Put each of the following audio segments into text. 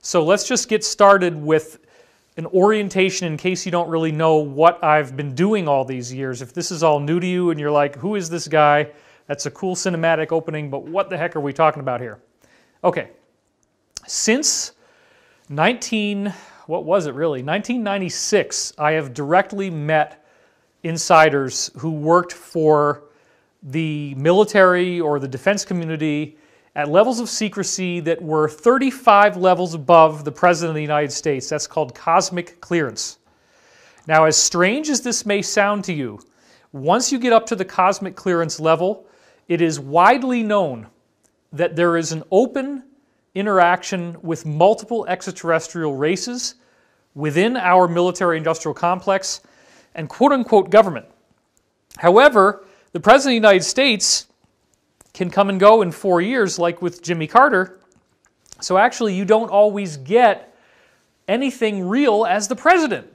So let's just get started with an orientation in case you don't really know what I've been doing all these years. If this is all new to you and you're like, who is this guy? That's a cool cinematic opening, but what the heck are we talking about here? Okay, since 1996, I have directly met insiders who worked for the military or the defense community at levels of secrecy that were 35 levels above the President of the United States. That's called cosmic clearance. Now, as strange as this may sound to you, once you get up to the cosmic clearance level, it is widely known that there is an open interaction with multiple extraterrestrial races within our military-industrial complex and quote-unquote government. However, the President of the United States can come and go in 4 years, like with Jimmy Carter. So actually, you don't always get anything real as the president.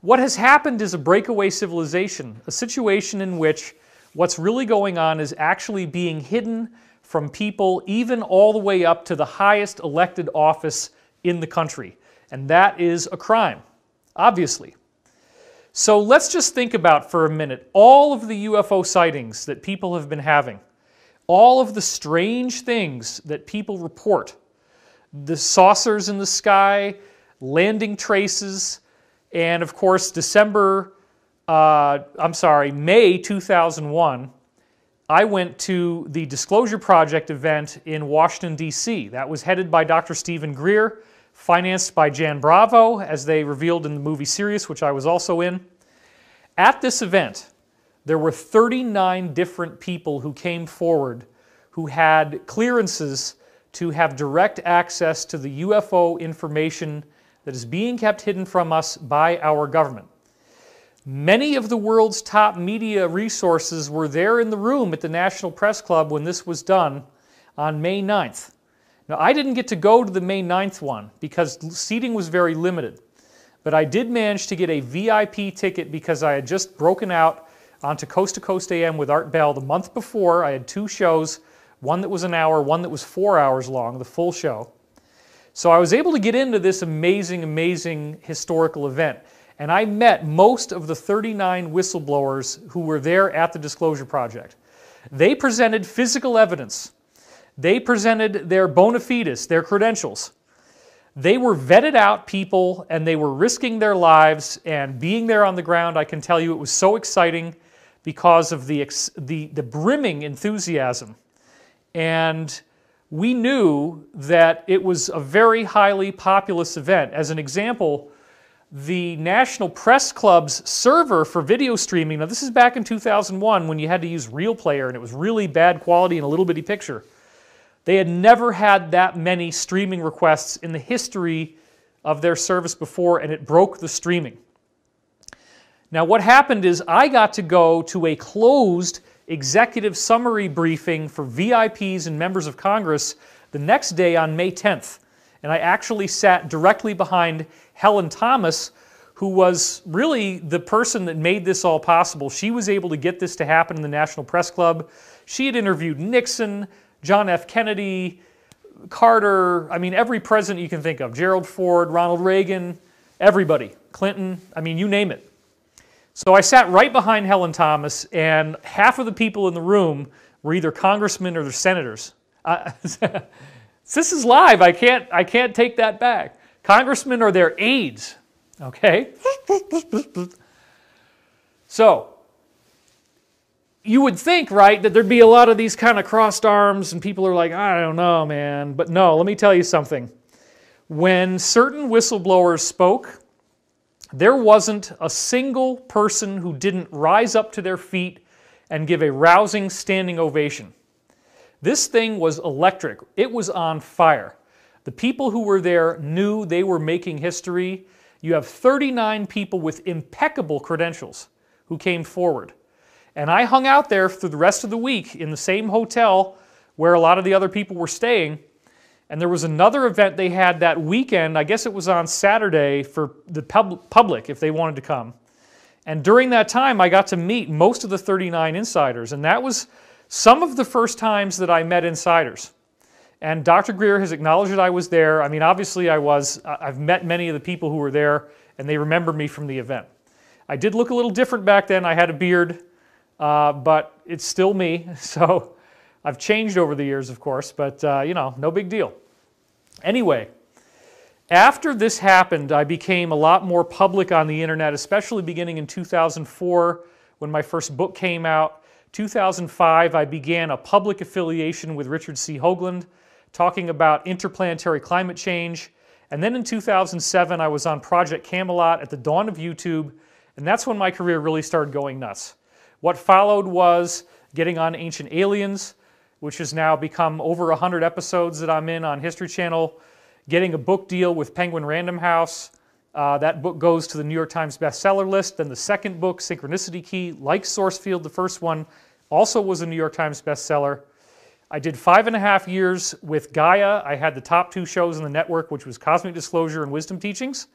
What has happened is a breakaway civilization, a situation in which what's really going on is actually being hidden from people even all the way up to the highest elected office in the country. And that is a crime, obviously. So let's just think about for a minute all of the UFO sightings that people have been having. All of the strange things that people report, the saucers in the sky, landing traces, and of course May 2001, I went to the Disclosure Project event in Washington, D.C. That was headed by Dr. Stephen Greer, financed by Jan Bravo, as they revealed in the movie series, which I was also in. At this event, there were 39 different people who came forward who had clearances to have direct access to the UFO information that is being kept hidden from us by our government. Many of the world's top media resources were there in the room at the National Press Club when this was done on May 9th. Now, I didn't get to go to the May 9th one because seating was very limited, but I did manage to get a VIP ticket because I had just broken out onto Coast to Coast AM with Art Bell the month before. I had 2 shows, one that was an hour, one that was 4 hours long, the full show. So I was able to get into this amazing, amazing historical event. And I met most of the 39 whistleblowers who were there at the Disclosure Project. They presented physical evidence. They presented their bona fides, their credentials. They were vetted out people, and they were risking their lives and being there on the ground. I can tell you it was so exciting because of the brimming enthusiasm. And we knew that it was a very highly populous event. As an example, the National Press Club's server for video streaming, now this is back in 2001 when you had to use Real Player and it was really bad quality and a little bitty picture. They had never had that many streaming requests in the history of their service before, and it broke the streaming. Now what happened is I got to go to a closed executive summary briefing for VIPs and members of Congress the next day on May 10th. And I actually sat directly behind Helen Thomas, who was really the person that made this all possible. She was able to get this to happen in the National Press Club. She had interviewed Nixon, John F. Kennedy, Carter, I mean every president you can think of, Gerald Ford, Ronald Reagan, everybody, Clinton, I mean you name it. So I sat right behind Helen Thomas, and half of the people in the room were either congressmen or senators. This is live. I can't take that back. Congressmen or their aides. Okay. So you would think, right, that there'd be a lot of these kind of crossed arms, and people are like, I don't know, man. But no, let me tell you something. When certain whistleblowers spoke, there wasn't a single person who didn't rise up to their feet and give a rousing standing ovation. This thing was electric. It was on fire. The people who were there knew they were making history. You have 39 people with impeccable credentials who came forward. And I hung out there for the rest of the week in the same hotel where a lot of the other people were staying. And there was another event they had that weekend, I guess it was on Saturday, for the public if they wanted to come. And during that time, I got to meet most of the 39 insiders, and that was some of the first times that I met insiders. And Dr. Greer has acknowledged that I was there. I mean, obviously I was. I've met many of the people who were there, and they remember me from the event. I did look a little different back then. I had a beard, but it's still me. So I've changed over the years, of course, but you know, no big deal. Anyway, after this happened, I became a lot more public on the internet, especially beginning in 2004 when my first book came out. 2005, I began a public affiliation with Richard C. Hoagland, talking about interplanetary climate change. And then in 2007, I was on Project Camelot at the dawn of YouTube, and that's when my career really started going nuts. What followed was getting on Ancient Aliens, which has now become over 100 episodes that I'm in on History Channel, getting a book deal with Penguin Random House. That book goes to the New York Times bestseller list. Then the second book, Synchronicity Key, like Sourcefield, the first one, also was a New York Times bestseller. I did 5.5 years with Gaia. I had the top 2 shows on the network, which was Cosmic Disclosure and Wisdom Teachings.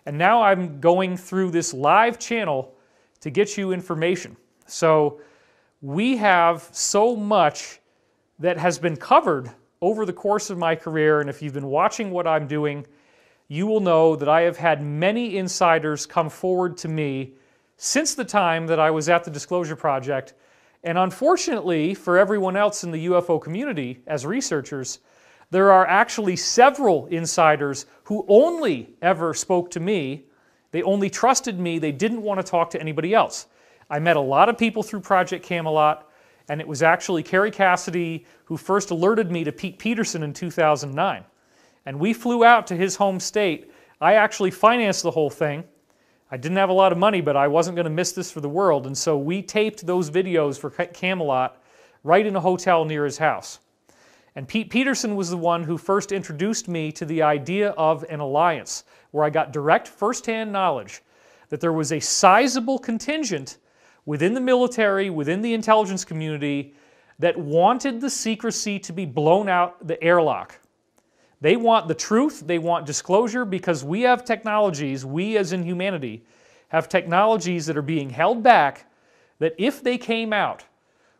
And now I'm going through this live channel to get you information. So we have so much that has been covered over the course of my career, and if you've been watching what I'm doing, you will know that I have had many insiders come forward to me since the time that I was at the Disclosure Project. And unfortunately, for everyone else in the UFO community, as researchers, there are actually several insiders who only ever spoke to me. They only trusted me. They didn't want to talk to anybody else. I met a lot of people through Project Camelot, and it was actually Kerry Cassidy who first alerted me to Pete Peterson in 2009. And we flew out to his home state. I actually financed the whole thing. I didn't have a lot of money, but I wasn't going to miss this for the world. And so we taped those videos for Camelot right in a hotel near his house. And Pete Peterson was the one who first introduced me to the idea of an alliance, where I got direct firsthand knowledge that there was a sizable contingent within the military, within the intelligence community, that wanted the secrecy to be blown out the airlock. They want the truth, they want disclosure, because we have technologies, we as in humanity, have technologies that are being held back that if they came out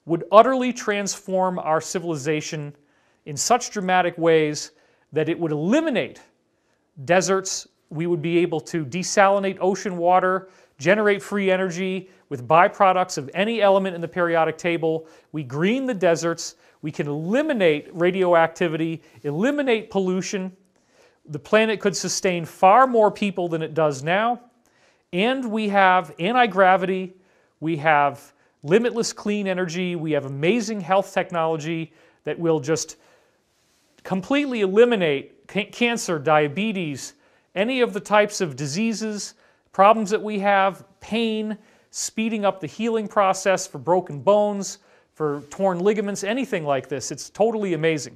would utterly transform our civilization in such dramatic ways that it would eliminate deserts, we would be able to desalinate ocean water, generate free energy with byproducts of any element in the periodic table. We green the deserts. We can eliminate radioactivity, eliminate pollution. The planet could sustain far more people than it does now. And we have anti-gravity. We have limitless clean energy. We have amazing health technology that will just completely eliminate cancer, diabetes, any of the types of diseases, problems that we have, pain, speeding up the healing process for broken bones, for torn ligaments, anything like this. It's totally amazing.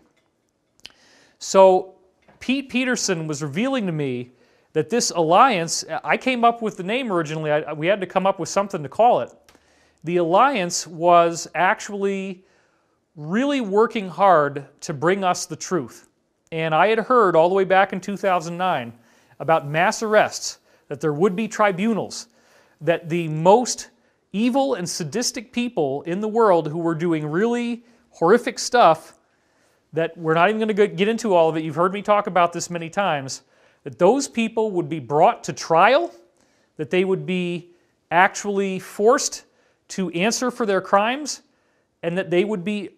So Pete Peterson was revealing to me that this alliance, I came up with the name originally, we had to come up with something to call it. The alliance was actually really working hard to bring us the truth. And I had heard all the way back in 2009 about mass arrests, that there would be tribunals, that the most evil and sadistic people in the world who were doing really horrific stuff, that we're not even going to get into all of it, you've heard me talk about this many times, that those people would be brought to trial, that they would be actually forced to answer for their crimes, and that they would be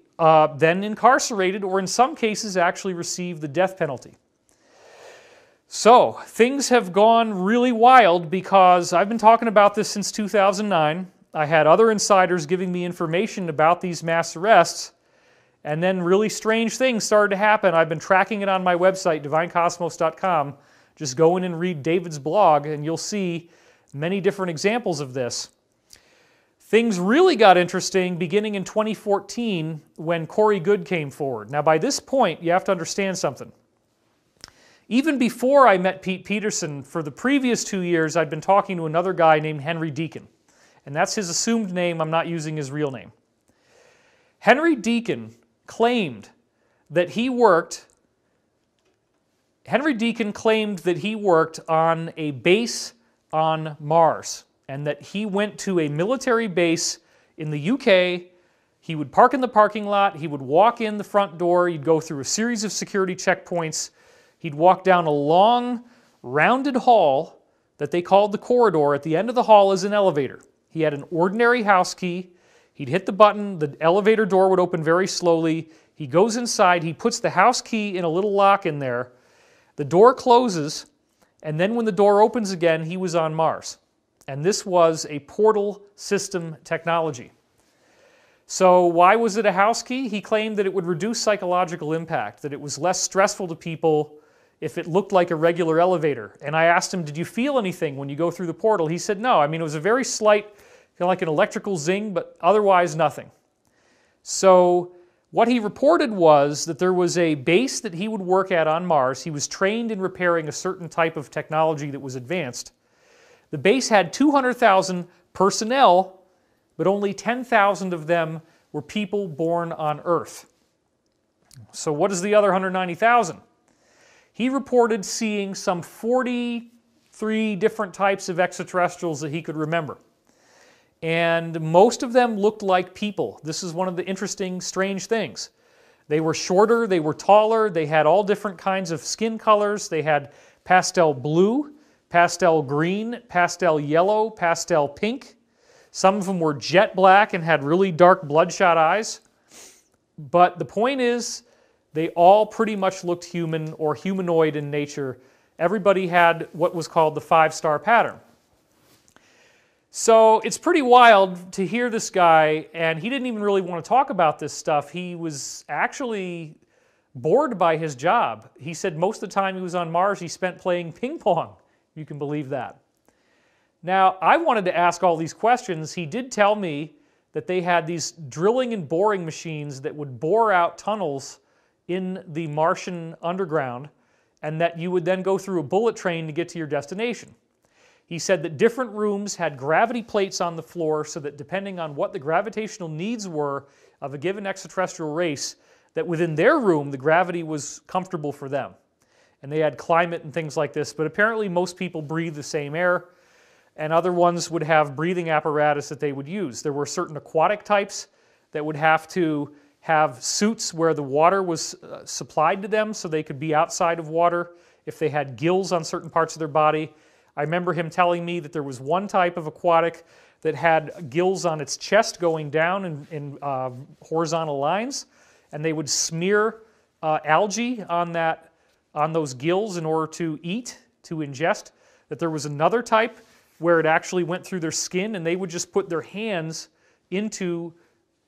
then incarcerated, or in some cases actually receive the death penalty. So things have gone really wild because I've been talking about this since 2009. I had other insiders giving me information about these mass arrests, and then really strange things started to happen. I've been tracking it on my website, divinecosmos.com. Just go in and read David's blog, and you'll see many different examples of this. Things really got interesting beginning in 2014 when Corey Goode came forward. Now, by this point, you have to understand something. Even before I met Pete Peterson, for the previous 2 years, I'd been talking to another guy named Henry Deacon. And that's his assumed name. I'm not using his real name. Henry Deacon claimed that he worked on a base on Mars, and that he went to a military base in the UK. He would park in the parking lot, he would walk in the front door, he'd go through a series of security checkpoints, he'd walk down a long, rounded hall that they called the corridor. At the end of the hall is an elevator. He had an ordinary house key. He'd hit the button, the elevator door would open very slowly. He goes inside, he puts the house key in a little lock in there. The door closes, and then when the door opens again, he was on Mars. And this was a portal system technology. So why was it a house key? He claimed that it would reduce psychological impact, that it was less stressful to people if it looked like a regular elevator. And I asked him, did you feel anything when you go through the portal? He said, no. I mean, it was a very slight, kind of like an electrical zing, but otherwise nothing. So what he reported was that there was a base that he would work at on Mars. He was trained in repairing a certain type of technology that was advanced. The base had 200,000 personnel, but only 10,000 of them were people born on Earth. So what is the other 190,000? He reported seeing some 43 different types of extraterrestrials that he could remember. And most of them looked like people. This is one of the interesting, strange things. They were shorter, they were taller, they had all different kinds of skin colors. They had pastel blue, pastel green, pastel yellow, pastel pink. Some of them were jet black and had really dark bloodshot eyes. But the point is, they all pretty much looked human or humanoid in nature. Everybody had what was called the 5-star pattern. So it's pretty wild to hear this guy, and he didn't even really want to talk about this stuff. He was actually bored by his job. He said most of the time he was on Mars, he spent playing ping pong. You can believe that. Now, I wanted to ask all these questions. He did tell me that they had these drilling and boring machines that would bore out tunnels in the Martian underground, and that you would then go through a bullet train to get to your destination. He said that different rooms had gravity plates on the floor so that depending on what the gravitational needs were of a given extraterrestrial race, that within their room the gravity was comfortable for them. And they had climate and things like this, but apparently most people breathe the same air, and other ones would have breathing apparatus that they would use. There were certain aquatic types that would have to have suits where the water was supplied to them so they could be outside of water if they had gills on certain parts of their body. I remember him telling me that there was one type of aquatic that had gills on its chest going down in horizontal lines, and they would smear algae on those gills in order to eat, to ingest. That there was another type where it actually went through their skin, and they would just put their hands into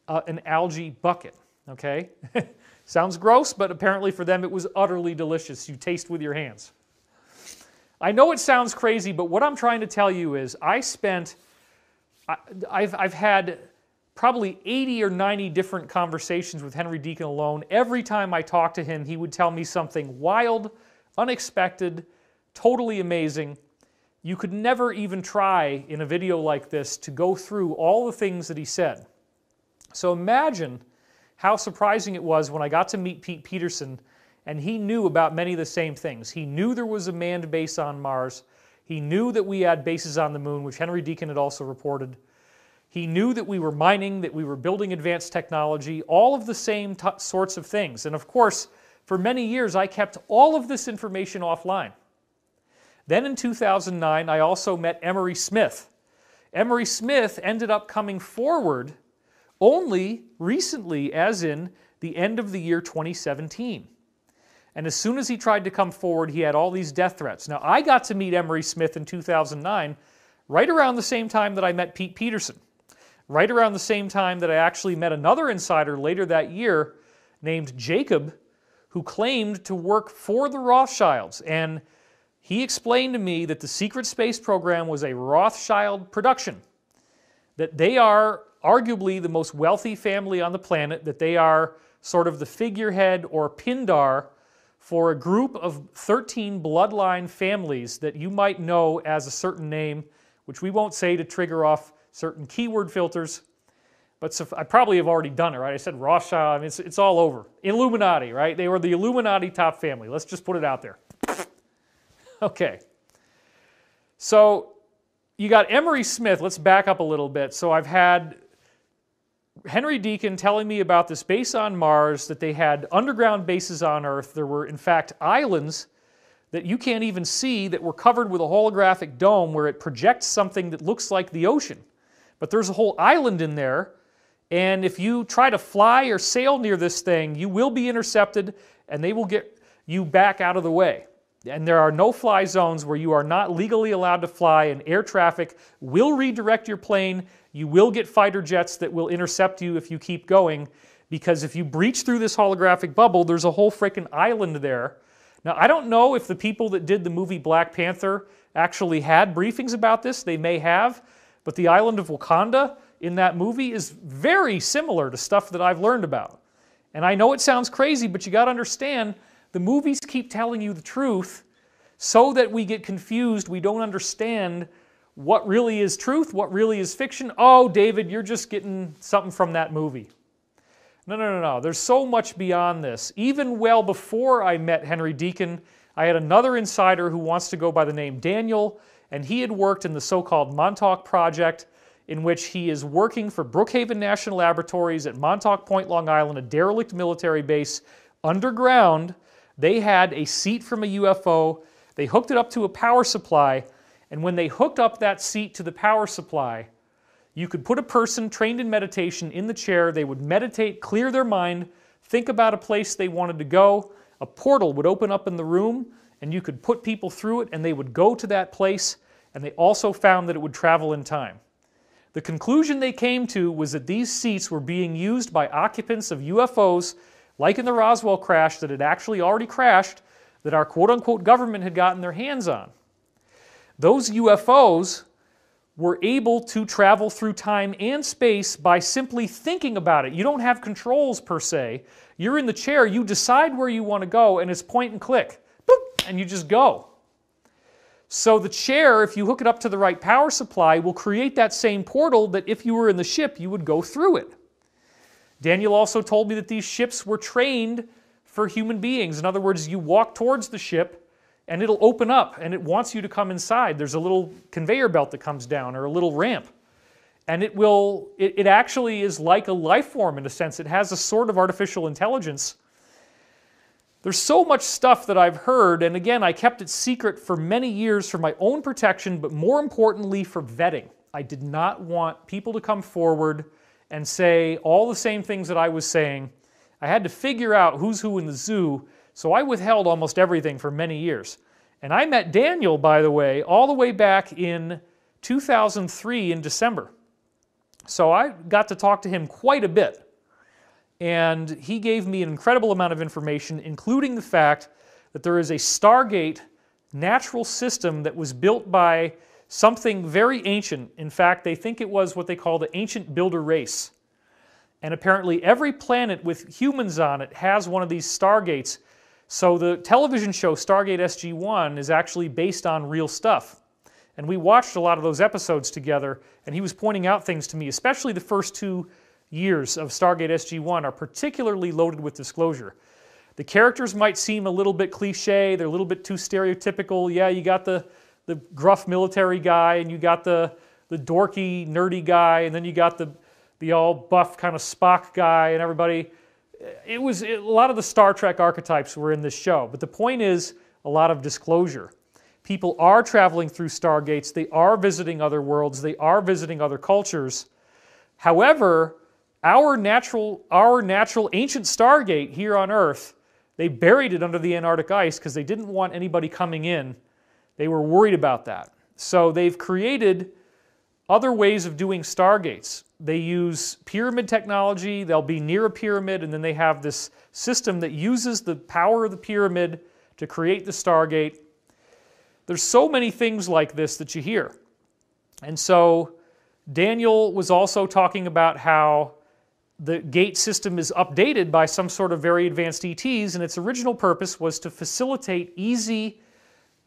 an algae bucket. Okay? Sounds gross, but apparently for them it was utterly delicious. You taste with your hands. I know it sounds crazy, but what I'm trying to tell you is I've had probably 80 or 90 different conversations with Henry Deacon alone. Every time I talked to him, he would tell me something wild, unexpected, totally amazing. You could never even try in a video like this to go through all the things that he said. So imagine how surprising it was when I got to meet Pete Peterson, and he knew about many of the same things. He knew there was a manned base on Mars. He knew that we had bases on the moon, which Henry Deacon had also reported. He knew that we were mining, that we were building advanced technology, all of the same sorts of things. And of course, for many years, I kept all of this information offline. Then in 2009, I also met Emery Smith. Emery Smith ended up coming forward only recently, as in the end of the year 2017. And as soon as he tried to come forward, he had all these death threats. Now, I got to meet Emery Smith in 2009, right around the same time that I met Pete Peterson. Right around the same time that I actually met another insider later that year named Jacob, who claimed to work for the Rothschilds. And he explained to me that the secret space program was a Rothschild production, that they are arguably the most wealthy family on the planet, that they are sort of the figurehead or Pindar for a group of 13 bloodline families that you might know as a certain name, which we won't say to trigger off certain keyword filters, but so I probably have already done it, right? I said Rothschild, I mean, it's all over. Illuminati, right? They were the Illuminati top family. Let's just put it out there. Okay. So you got Emery Smith. Let's back up a little bit. So I've had Henry Deacon telling me about this base on Mars, that they had underground bases on Earth. There were, in fact, islands that you can't even see that were covered with a holographic dome where it projects something that looks like the ocean. But there's a whole island in there, and if you try to fly or sail near this thing, you will be intercepted, and they will get you back out of the way. And there are no-fly zones where you are not legally allowed to fly, and air traffic will redirect your plane. You will get fighter jets that will intercept you if you keep going, because if you breach through this holographic bubble, there's a whole frickin' island there. Now, I don't know if the people that did the movie Black Panther actually had briefings about this. They may have, but the island of Wakanda in that movie is very similar to stuff that I've learned about. And I know it sounds crazy, but you got to understand, the movies keep telling you the truth so that we get confused. We don't understand what really is truth, what really is fiction. Oh, David, you're just getting something from that movie. No. There's so much beyond this. Even well before I met Henry Deacon, I had another insider who wants to go by the name Daniel, and he had worked in the so-called Montauk Project, in which he is working for Brookhaven National Laboratories at Montauk Point, Long Island, a derelict military base underground. They had a seat from a UFO. They hooked it up to a power supply, and when they hooked up that seat to the power supply, you could put a person trained in meditation in the chair. They would meditate, clear their mind, think about a place they wanted to go. A portal would open up in the room, and you could put people through it, and they would go to that place, and they also found that it would travel in time. The conclusion they came to was that these seats were being used by occupants of UFOs, like in the Roswell crash that had actually already crashed, that our quote-unquote government had gotten their hands on. Those UFOs were able to travel through time and space by simply thinking about it. You don't have controls per se. You're in the chair, you decide where you want to go, and it's point and click. Boop, and you just go. So the chair, if you hook it up to the right power supply, will create that same portal that if you were in the ship, you would go through it. Daniel also told me that these ships were trained for human beings. In other words, you walk towards the ship, and it'll open up, and it wants you to come inside. There's a little conveyor belt that comes down, or a little ramp. And it actually is like a life form in a sense. It has a sort of artificial intelligence. There's so much stuff that I've heard, and again, I kept it secret for many years for my own protection, but more importantly for vetting. I did not want people to come forward and say all the same things that I was saying. I had to figure out who's who in the zoo, so I withheld almost everything for many years. And I met Daniel, by the way, all the way back in 2003 in December. So I got to talk to him quite a bit. And he gave me an incredible amount of information, including the fact that there is a Stargate natural system that was built by something very ancient. In fact, they think it was what they call the ancient builder race. And apparently every planet with humans on it has one of these Stargates. So the television show Stargate SG-1 is actually based on real stuff. And we watched a lot of those episodes together, and he was pointing out things to me, especially the first 2 years of Stargate SG-1 are particularly loaded with disclosure. The characters might seem a little bit cliche, they're a little bit too stereotypical. Yeah, you got the gruff military guy, and you got the dorky, nerdy guy, and then you got the all buff kind of Spock guy and everybody. A lot of the Star Trek archetypes were in this show, but the point is a lot of disclosure. People are traveling through Stargates, they are visiting other worlds, they are visiting other cultures. However, our natural ancient Stargate here on Earth, they buried it under the Antarctic ice because they didn't want anybody coming in. They were worried about that. So they've created other ways of doing Stargates. They use pyramid technology, they'll be near a pyramid, and then they have this system that uses the power of the pyramid to create the Stargate. There's so many things like this that you hear. And so Daniel was also talking about how the gate system is updated by some sort of very advanced ETs, and its original purpose was to facilitate easy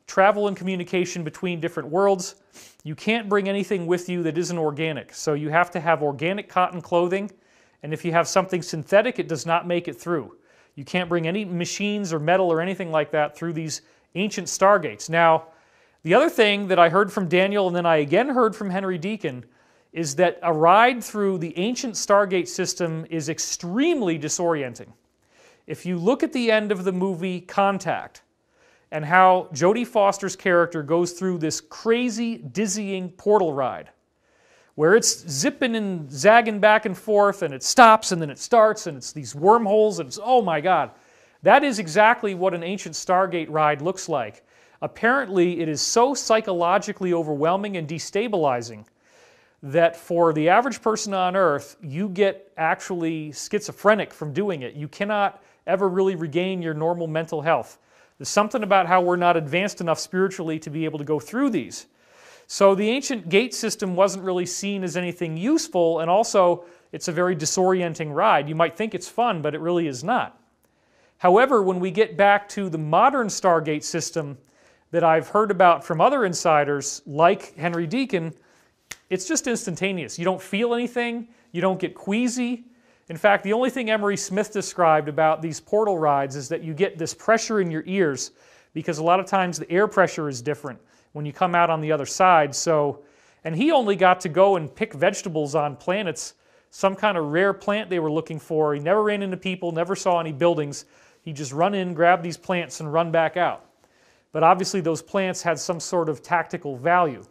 travel and communication between different worlds. You can't bring anything with you that isn't organic, so you have to have organic cotton clothing, and if you have something synthetic, it does not make it through. You can't bring any machines or metal or anything like that through these ancient Stargates. Now, the other thing that I heard from Daniel, and then I again heard from Henry Deacon, is that a ride through the ancient Stargate system is extremely disorienting. If you look at the end of the movie Contact and how Jodie Foster's character goes through this crazy, dizzying portal ride, where it's zipping and zagging back and forth, and it stops, and then it starts, and it's these wormholes, and it's, oh my God. That is exactly what an ancient Stargate ride looks like. Apparently, it is so psychologically overwhelming and destabilizing that for the average person on Earth, you get actually schizophrenic from doing it. You cannot ever really regain your normal mental health. There's something about how we're not advanced enough spiritually to be able to go through these. So the ancient gate system wasn't really seen as anything useful, and also it's a very disorienting ride. You might think it's fun, but it really is not. However, when we get back to the modern Stargate system that I've heard about from other insiders, like Henry Deacon, it's just instantaneous. You don't feel anything, you don't get queasy. In fact, the only thing Emery Smith described about these portal rides is that you get this pressure in your ears, because a lot of times the air pressure is different when you come out on the other side. So, and he only got to go and pick vegetables on planets, some kind of rare plant they were looking for. He never ran into people, never saw any buildings. He'd just run in, grab these plants, and run back out. But obviously those plants had some sort of tactical value.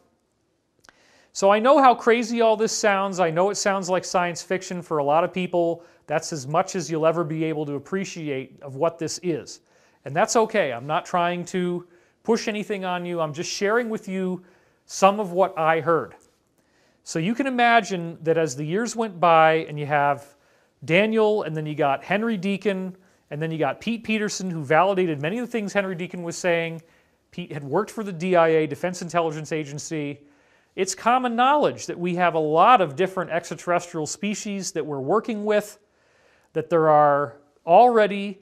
So I know how crazy all this sounds. I know it sounds like science fiction for a lot of people. That's as much as you'll ever be able to appreciate of what this is. And that's okay. I'm not trying to push anything on you. I'm just sharing with you some of what I heard. So you can imagine that as the years went by and you have Daniel, and then you got Henry Deacon, and then you got Pete Peterson, who validated many of the things Henry Deacon was saying. Pete had worked for the DIA, Defense Intelligence Agency. It's common knowledge that we have a lot of different extraterrestrial species that we're working with, that there are already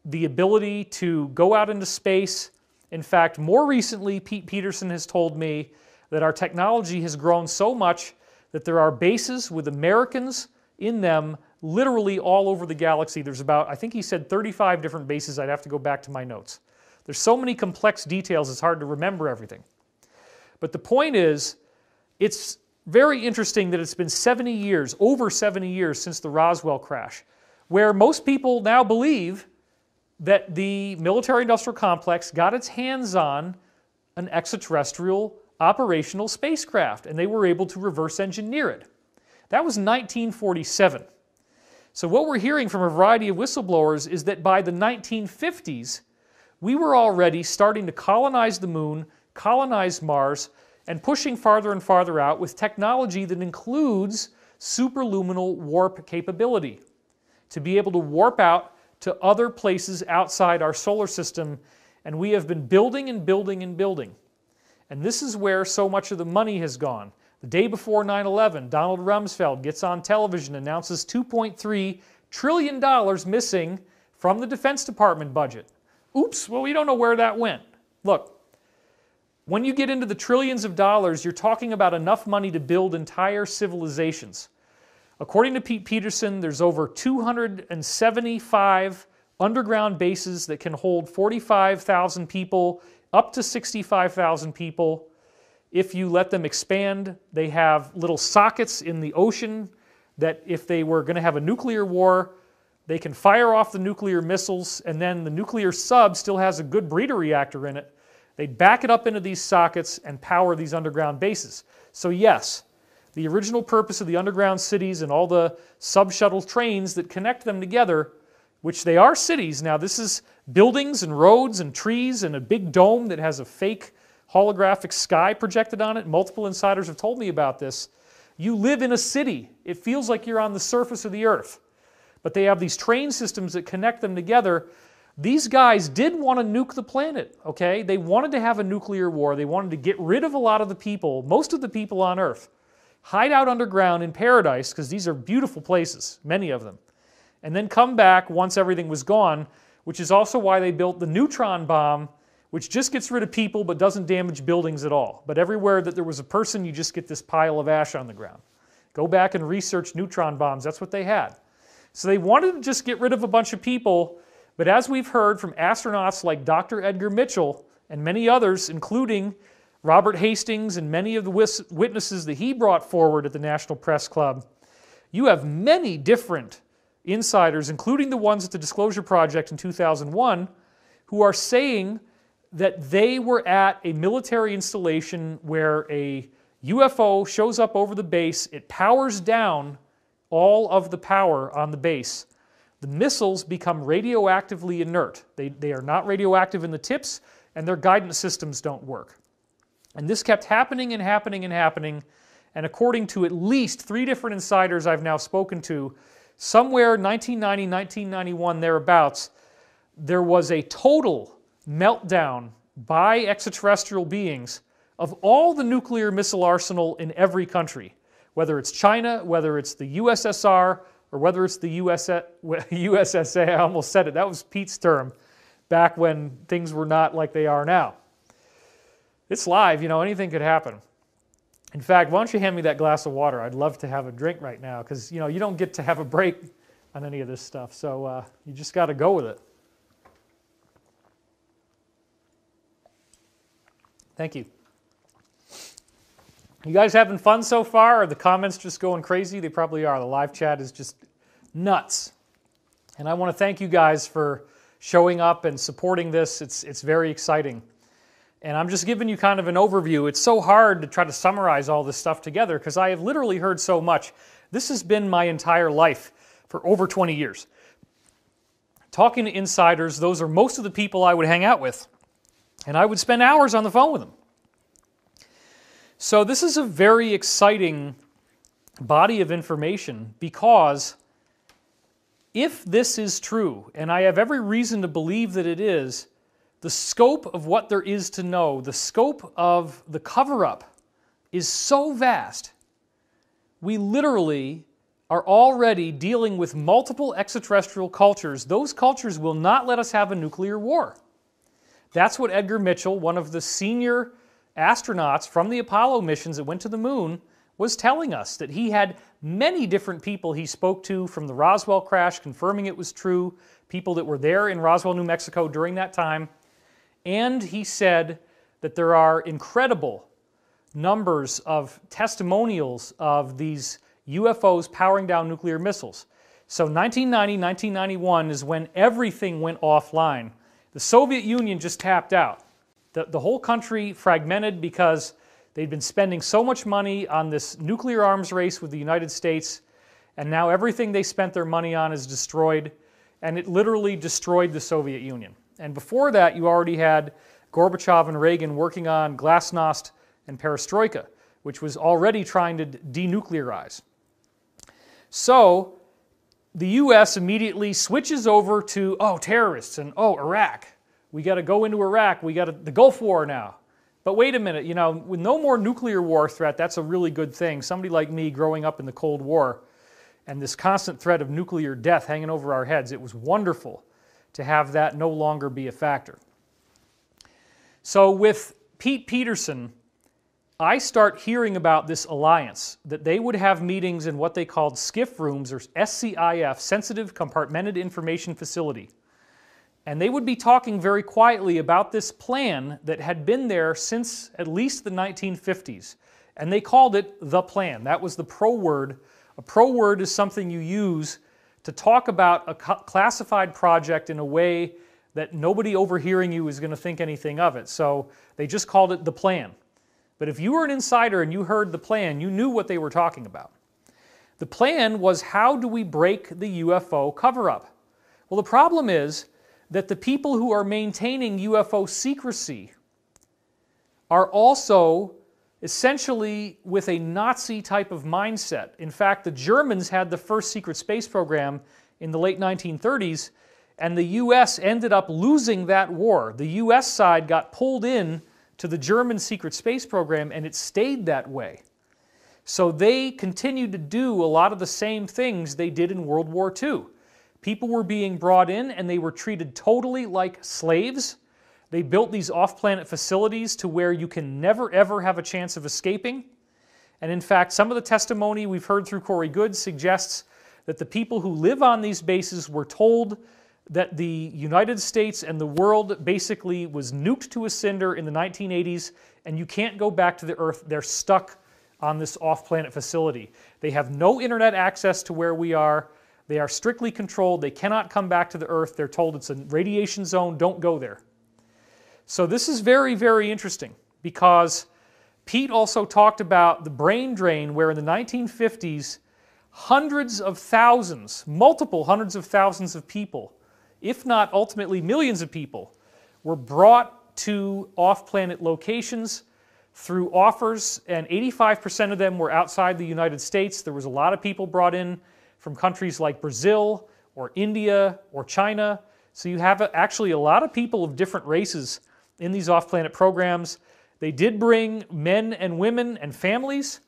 the ability to go out into space. In fact, more recently, Pete Peterson has told me that our technology has grown so much that there are bases with Americans in them literally all over the galaxy. There's about, I think he said 35 different bases. I'd have to go back to my notes. There's so many complex details, it's hard to remember everything. But the point is, it's very interesting that it's been 70 years, over 70 years since the Roswell crash, where most people now believe that the military-industrial complex got its hands on an extraterrestrial operational spacecraft, and they were able to reverse engineer it. That was 1947. So what we're hearing from a variety of whistleblowers is that by the 1950s, we were already starting to colonize the moon, colonize Mars, and pushing farther and farther out with technology that includes superluminal warp capability, to be able to warp out to other places outside our solar system, and we have been building and building and building. And this is where so much of the money has gone. The day before 9/11, Donald Rumsfeld gets on television and announces $2.3 trillion missing from the Defense Department budget. Oops, well, we don't know where that went. Look, when you get into the trillions of dollars, you're talking about enough money to build entire civilizations. According to Pete Peterson, there's over 275 underground bases that can hold 45,000 people, up to 65,000 people. If you let them expand, they have little sockets in the ocean that if they were going to have a nuclear war, they can fire off the nuclear missiles, and then the nuclear sub still has a good breeder reactor in it. They'd back it up into these sockets and power these underground bases. So yes, the original purpose of the underground cities and all the sub-shuttle trains that connect them together, which they are cities. Now this is buildings and roads and trees and a big dome that has a fake holographic sky projected on it. Multiple insiders have told me about this. You live in a city. It feels like you're on the surface of the earth. But they have these train systems that connect them together. These guys did want to nuke the planet, okay? They wanted to have a nuclear war. They wanted to get rid of a lot of the people, most of the people on Earth, hide out underground in paradise, because these are beautiful places, many of them, and then come back once everything was gone, which is also why they built the neutron bomb, which just gets rid of people but doesn't damage buildings at all. But everywhere that there was a person, you just get this pile of ash on the ground. Go back and research neutron bombs. That's what they had. So they wanted to just get rid of a bunch of people, but as we've heard from astronauts like Dr. Edgar Mitchell and many others, including Robert Hastings and many of the witnesses that he brought forward at the National Press Club, you have many different insiders, including the ones at the Disclosure Project in 2001, who are saying that they were at a military installation where a UFO shows up over the base, it powers down all of the power on the base. The missiles become radioactively inert. They are not radioactive in the tips, and their guidance systems don't work. And this kept happening and happening and happening, and according to at least 3 different insiders I've now spoken to, somewhere 1990, 1991, thereabouts, there was a total meltdown by extraterrestrial beings of all the nuclear missile arsenal in every country, whether it's China, whether it's the USSR, or whether it's the USSA. I almost said it. That was Pete's term back when things were not like they are now. It's live, you know, anything could happen. In fact, why don't you hand me that glass of water? I'd love to have a drink right now because, you know, you don't get to have a break on any of this stuff, so you just got to go with it. Thank you. You guys having fun so far? Are the comments just going crazy? They probably are. The live chat is just nuts. And I want to thank you guys for showing up and supporting this. It's very exciting. And I'm just giving you kind of an overview. It's so hard to try to summarize all this stuff together because I have literally heard so much. This has been my entire life for over 20 years. Talking to insiders, those are most of the people I would hang out with. And I would spend hours on the phone with them. So this is a very exciting body of information because if this is true, and I have every reason to believe that it is, the scope of what there is to know, the scope of the cover-up is so vast. We literally are already dealing with multiple extraterrestrial cultures. Those cultures will not let us have a nuclear war. That's what Edgar Mitchell, one of the senior astronauts from the Apollo missions that went to the moon, was telling us, that he had many different people he spoke to from the Roswell crash confirming it was true, people that were there in Roswell, New Mexico during that time, and he said that there are incredible numbers of testimonials of these UFOs powering down nuclear missiles. So 1990, 1991 is when everything went offline. The Soviet Union just tapped out. The whole country fragmented because they'd been spending so much money on this nuclear arms race with the United States, and now everything they spent their money on is destroyed, and it literally destroyed the Soviet Union. And before that, you already had Gorbachev and Reagan working on glasnost and perestroika, which was already trying to denuclearize. So the U.S. immediately switches over to, oh, terrorists, and oh, Iraq. We got to go into Iraq. We got the Gulf War now. But wait a minute, you know, with no more nuclear war threat, that's a really good thing. Somebody like me growing up in the Cold War and this constant threat of nuclear death hanging over our heads, it was wonderful to have that no longer be a factor. So with Pete Peterson, I start hearing about this alliance, that they would have meetings in what they called SCIF rooms, or SCIF, Sensitive Compartmented Information Facility. And they would be talking very quietly about this plan that had been there since at least the 1950s. And they called it the plan. That was the pro word. A pro word is something you use to talk about a classified project in a way that nobody overhearing you is going to think anything of it. So they just called it the plan. But if you were an insider and you heard the plan, you knew what they were talking about. The plan was, how do we break the UFO cover-up? Well, the problem is that the people who are maintaining UFO secrecy are also essentially with a Nazi type of mindset. In fact, the Germans had the first secret space program in the late 1930s, and the U.S. ended up losing that war. The U.S. side got pulled in to the German secret space program, and it stayed that way. So they continued to do a lot of the same things they did in World War II. People were being brought in and they were treated totally like slaves. They built these off-planet facilities to where you can never ever have a chance of escaping. And in fact, some of the testimony we've heard through Corey Goode suggests that the people who live on these bases were told that the United States and the world basically was nuked to a cinder in the 1980s, and you can't go back to the Earth. They're stuck on this off-planet facility. They have no internet access to where we are. They are strictly controlled. They cannot come back to the Earth. They're told it's a radiation zone. Don't go there. So this is very, very interesting, because Pete also talked about the brain drain, where in the 1950s, hundreds of thousands, multiple hundreds of thousands of people, if not ultimately millions of people, were brought to off-planet locations through offers, and 85% of them were outside the United States. There was a lot of people brought in from countries like Brazil or India or China. So you have actually a lot of people of different races in these off-planet programs. They did bring men and women and families,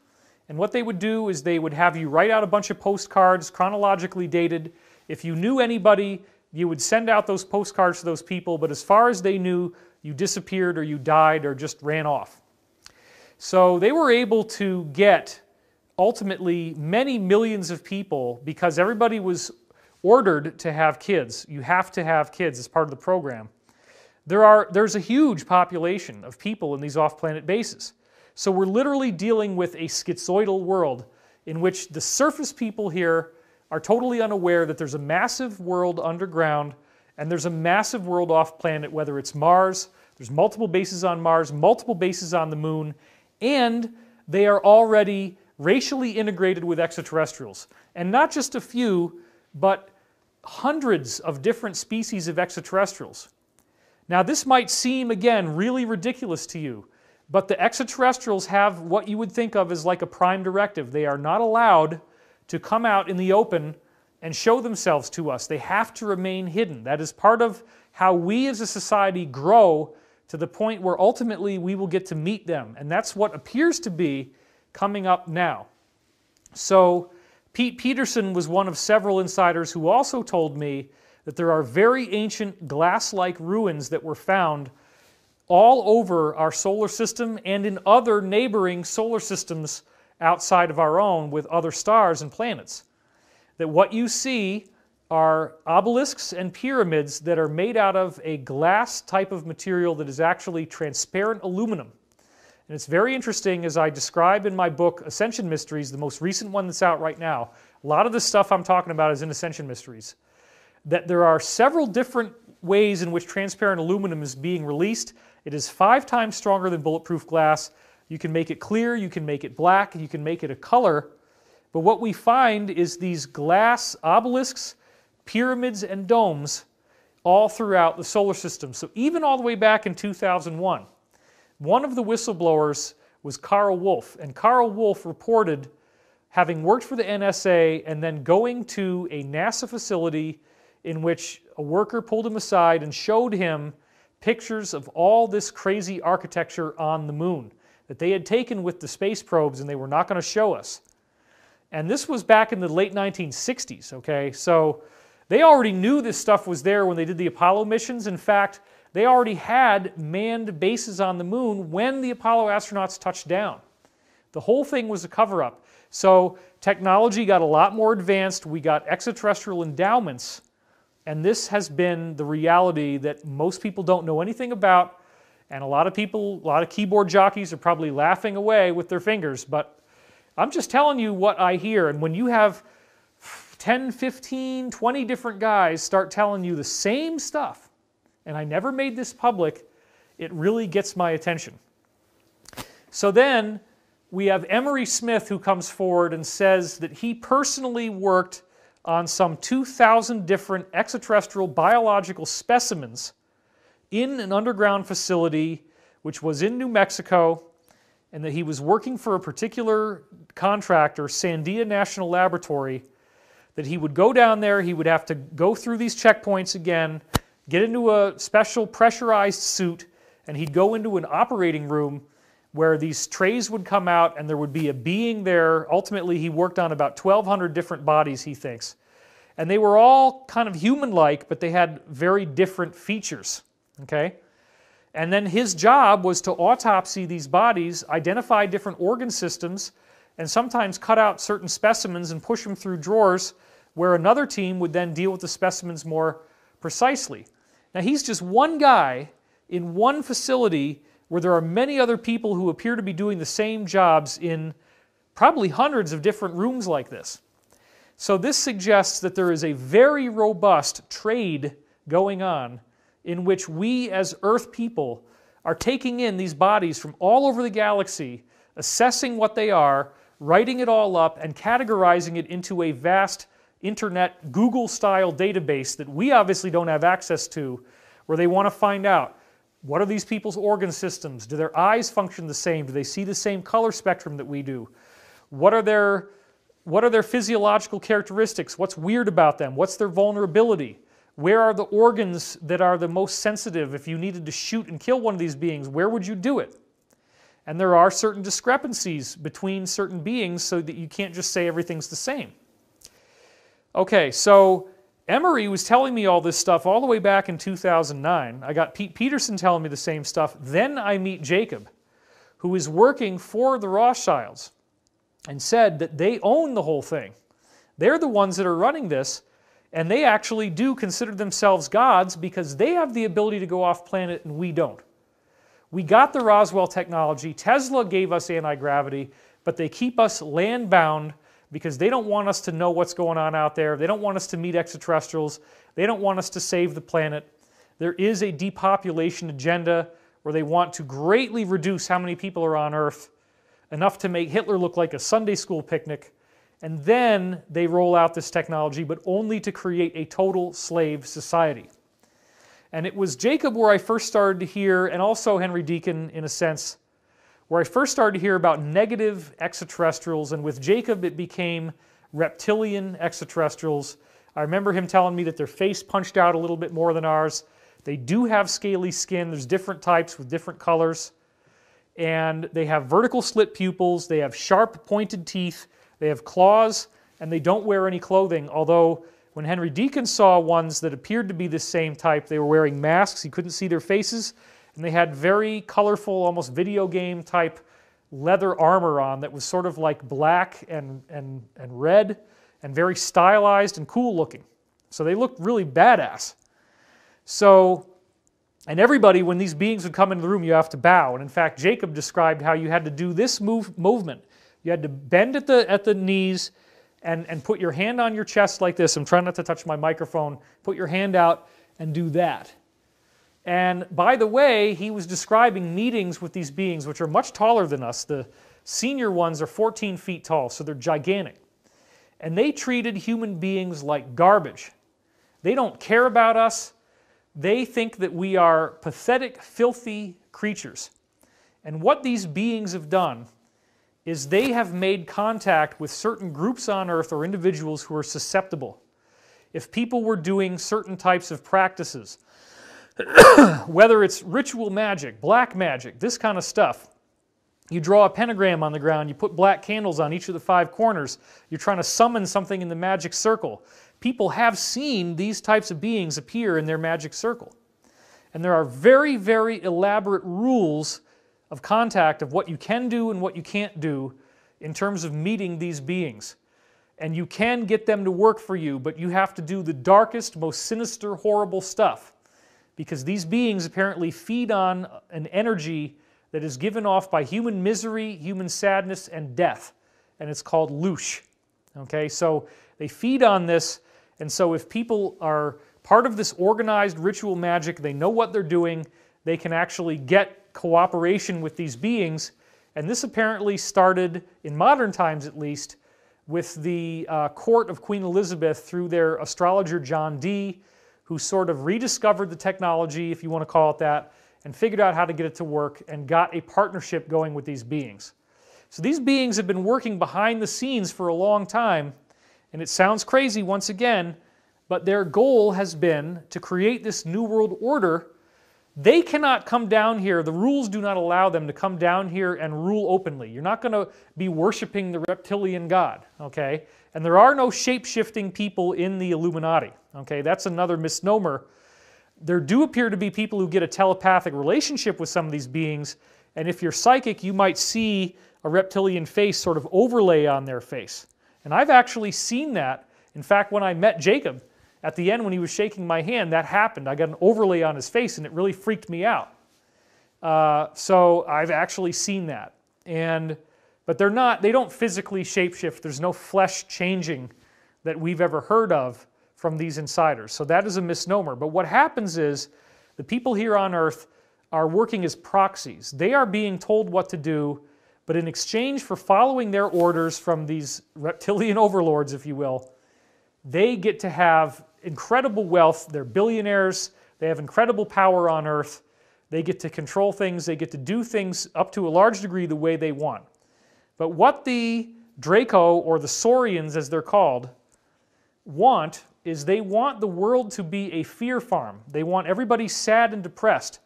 and what they would do is they would have you write out a bunch of postcards, chronologically dated. If you knew anybody, you would send out those postcards to those people, but as far as they knew, you disappeared or you died or just ran off. So they were able to get ultimately many millions of people, because everybody was ordered to have kids. You have to have kids as part of the program. There's a huge population of people in these off-planet bases. So we're literally dealing with a schizoidal world in which the surface people here are totally unaware that there's a massive world underground and there's a massive world off-planet, whether it's Mars, there's multiple bases on Mars, multiple bases on the Moon, and they are already racially integrated with extraterrestrials. And not just a few, but hundreds of different species of extraterrestrials. Now this might seem, again, really ridiculous to you, but the extraterrestrials have what you would think of as like a prime directive. They are not allowed to come out in the open and show themselves to us. They have to remain hidden. That is part of how we as a society grow to the point where ultimately we will get to meet them. And that's what appears to be coming up now. So Pete Peterson was one of several insiders who also told me that there are very ancient glass-like ruins that were found all over our solar system and in other neighboring solar systems outside of our own with other stars and planets. That what you see are obelisks and pyramids that are made out of a glass type of material that is actually transparent aluminum. And it's very interesting, as I describe in my book, Ascension Mysteries, the most recent one that's out right now. A lot of the stuff I'm talking about is in Ascension Mysteries. That there are several different ways in which transparent aluminum is being released. It is 5 times stronger than bulletproof glass. You can make it clear, you can make it black, you can make it a color. But what we find is these glass obelisks, pyramids, and domes all throughout the solar system. So even all the way back in 2001, one of the whistleblowers was Carl Wolf. And Carl Wolf reported having worked for the NSA and then going to a NASA facility in which a worker pulled him aside and showed him pictures of all this crazy architecture on the moon that they had taken with the space probes and they were not going to show us. And this was back in the late 1960s, okay? So they already knew this stuff was there when they did the Apollo missions. In fact, they already had manned bases on the moon when the Apollo astronauts touched down. The whole thing was a cover-up. So technology got a lot more advanced. We got extraterrestrial endowments. And this has been the reality that most people don't know anything about. And a lot of people, a lot of keyboard jockeys are probably laughing away with their fingers. But I'm just telling you what I hear. And when you have 10, 15, 20 different guys start telling you the same stuff, and I never made this public, it really gets my attention. So then we have Emery Smith, who comes forward and says that he personally worked on some 2,000 different extraterrestrial biological specimens in an underground facility which was in New Mexico, and that he was working for a particular contractor, Sandia National Laboratory, that he would go down there, he would have to go through these checkpoints again, get into a special pressurized suit, and he'd go into an operating room where these trays would come out and there would be a being there. Ultimately, he worked on about 1,200 different bodies, he thinks. And they were all kind of human-like, but they had very different features, okay? And then his job was to autopsy these bodies, identify different organ systems, and sometimes cut out certain specimens and push them through drawers where another team would then deal with the specimens more Precisely. Now, he's just one guy in one facility where there are many other people who appear to be doing the same jobs in probably hundreds of different rooms like this. So this suggests that there is a very robust trade going on in which we as Earth people are taking in these bodies from all over the galaxy, assessing what they are, writing it all up, and categorizing it into a vast internet Google-style database that we obviously don't have access to, where they want to find out, what are these people's organ systems? Do their eyes function the same? Do they see the same color spectrum that we do? What are their physiological characteristics? What's weird about them? What's their vulnerability? Where are the organs that are the most sensitive? If you needed to shoot and kill one of these beings, where would you do it? And there are certain discrepancies between certain beings so that you can't just say everything's the same. Okay, so Emery was telling me all this stuff all the way back in 2009. I got Pete Peterson telling me the same stuff. Then I meet Jacob, who is working for the Rothschilds, and said that they own the whole thing. They're the ones that are running this, and they actually do consider themselves gods because they have the ability to go off planet and we don't. We got the Roswell technology. Tesla gave us anti-gravity, but they keep us land-bound because they don't want us to know what's going on out there. They don't want us to meet extraterrestrials. They don't want us to save the planet. There is a depopulation agenda where they want to greatly reduce how many people are on Earth, enough to make Hitler look like a Sunday school picnic, and then they roll out this technology, but only to create a total slave society. And it was Jacob where I first started to hear, and also Henry Deacon in a sense, where I first started to hear about negative extraterrestrials, and with Jacob it became reptilian extraterrestrials. I remember him telling me that their face punched out a little bit more than ours. They do have scaly skin. There's different types with different colors. And they have vertical slit pupils. They have sharp pointed teeth. They have claws, and they don't wear any clothing, although when Henry Deacon saw ones that appeared to be the same type, they were wearing masks. He couldn't see their faces, and they had very colorful, almost video game type leather armor on that was sort of like black and red and very stylized and cool looking. So they looked really badass. So, and everybody, when these beings would come into the room, you have to bow. And in fact, Jacob described how you had to do this movement. You had to bend at the knees and put your hand on your chest like this. I'm trying not to touch my microphone. Put your hand out and do that. And by the way, he was describing meetings with these beings, which are much taller than us. The senior ones are 14 feet tall, so they're gigantic. And they treated human beings like garbage. They don't care about us. They think that we are pathetic, filthy creatures. And what these beings have done is they have made contact with certain groups on Earth or individuals who are susceptible. If people were doing certain types of practices, whether it's ritual magic, black magic, this kind of stuff, you draw a pentagram on the ground, you put black candles on each of the 5 corners, you're trying to summon something in the magic circle. People have seen these types of beings appear in their magic circle. And there are very, very elaborate rules of contact of what you can do and what you can't do in terms of meeting these beings. And you can get them to work for you, but you have to do the darkest, most sinister, horrible stuff. Because these beings apparently feed on an energy that is given off by human misery, human sadness, and death. And it's called loosh. Okay, so they feed on this, and so if people are part of this organized ritual magic, they know what they're doing, they can actually get cooperation with these beings. And this apparently started, in modern times at least, with the court of Queen Elizabeth through their astrologer John Dee, who sort of rediscovered the technology, if you want to call it that, and figured out how to get it to work and got a partnership going with these beings. So these beings have been working behind the scenes for a long time, and it sounds crazy once again, but their goal has been to create this New World Order. They cannot come down here. The rules do not allow them to come down here and rule openly. You're not going to be worshiping the reptilian god, okay? And there are no shape-shifting people in the Illuminati, okay? That's another misnomer. There do appear to be people who get a telepathic relationship with some of these beings, and if you're psychic, you might see a reptilian face sort of overlay on their face. And I've actually seen that. In fact, when I met Jacob, at the end when he was shaking my hand, that happened. I got an overlay on his face, and it really freaked me out. So I've actually seen that. But they don't physically shapeshift. There's no flesh changing that we've ever heard of from these insiders. So that is a misnomer. But what happens is the people here on Earth are working as proxies. They are being told what to do, but in exchange for following their orders from these reptilian overlords, if you will, they get to have incredible wealth. They're billionaires. They have incredible power on Earth. They get to control things. They get to do things up to a large degree the way they want. But what the Draco, or the Saurians as they're called, want is they want the world to be a fear farm. They want everybody sad and depressed.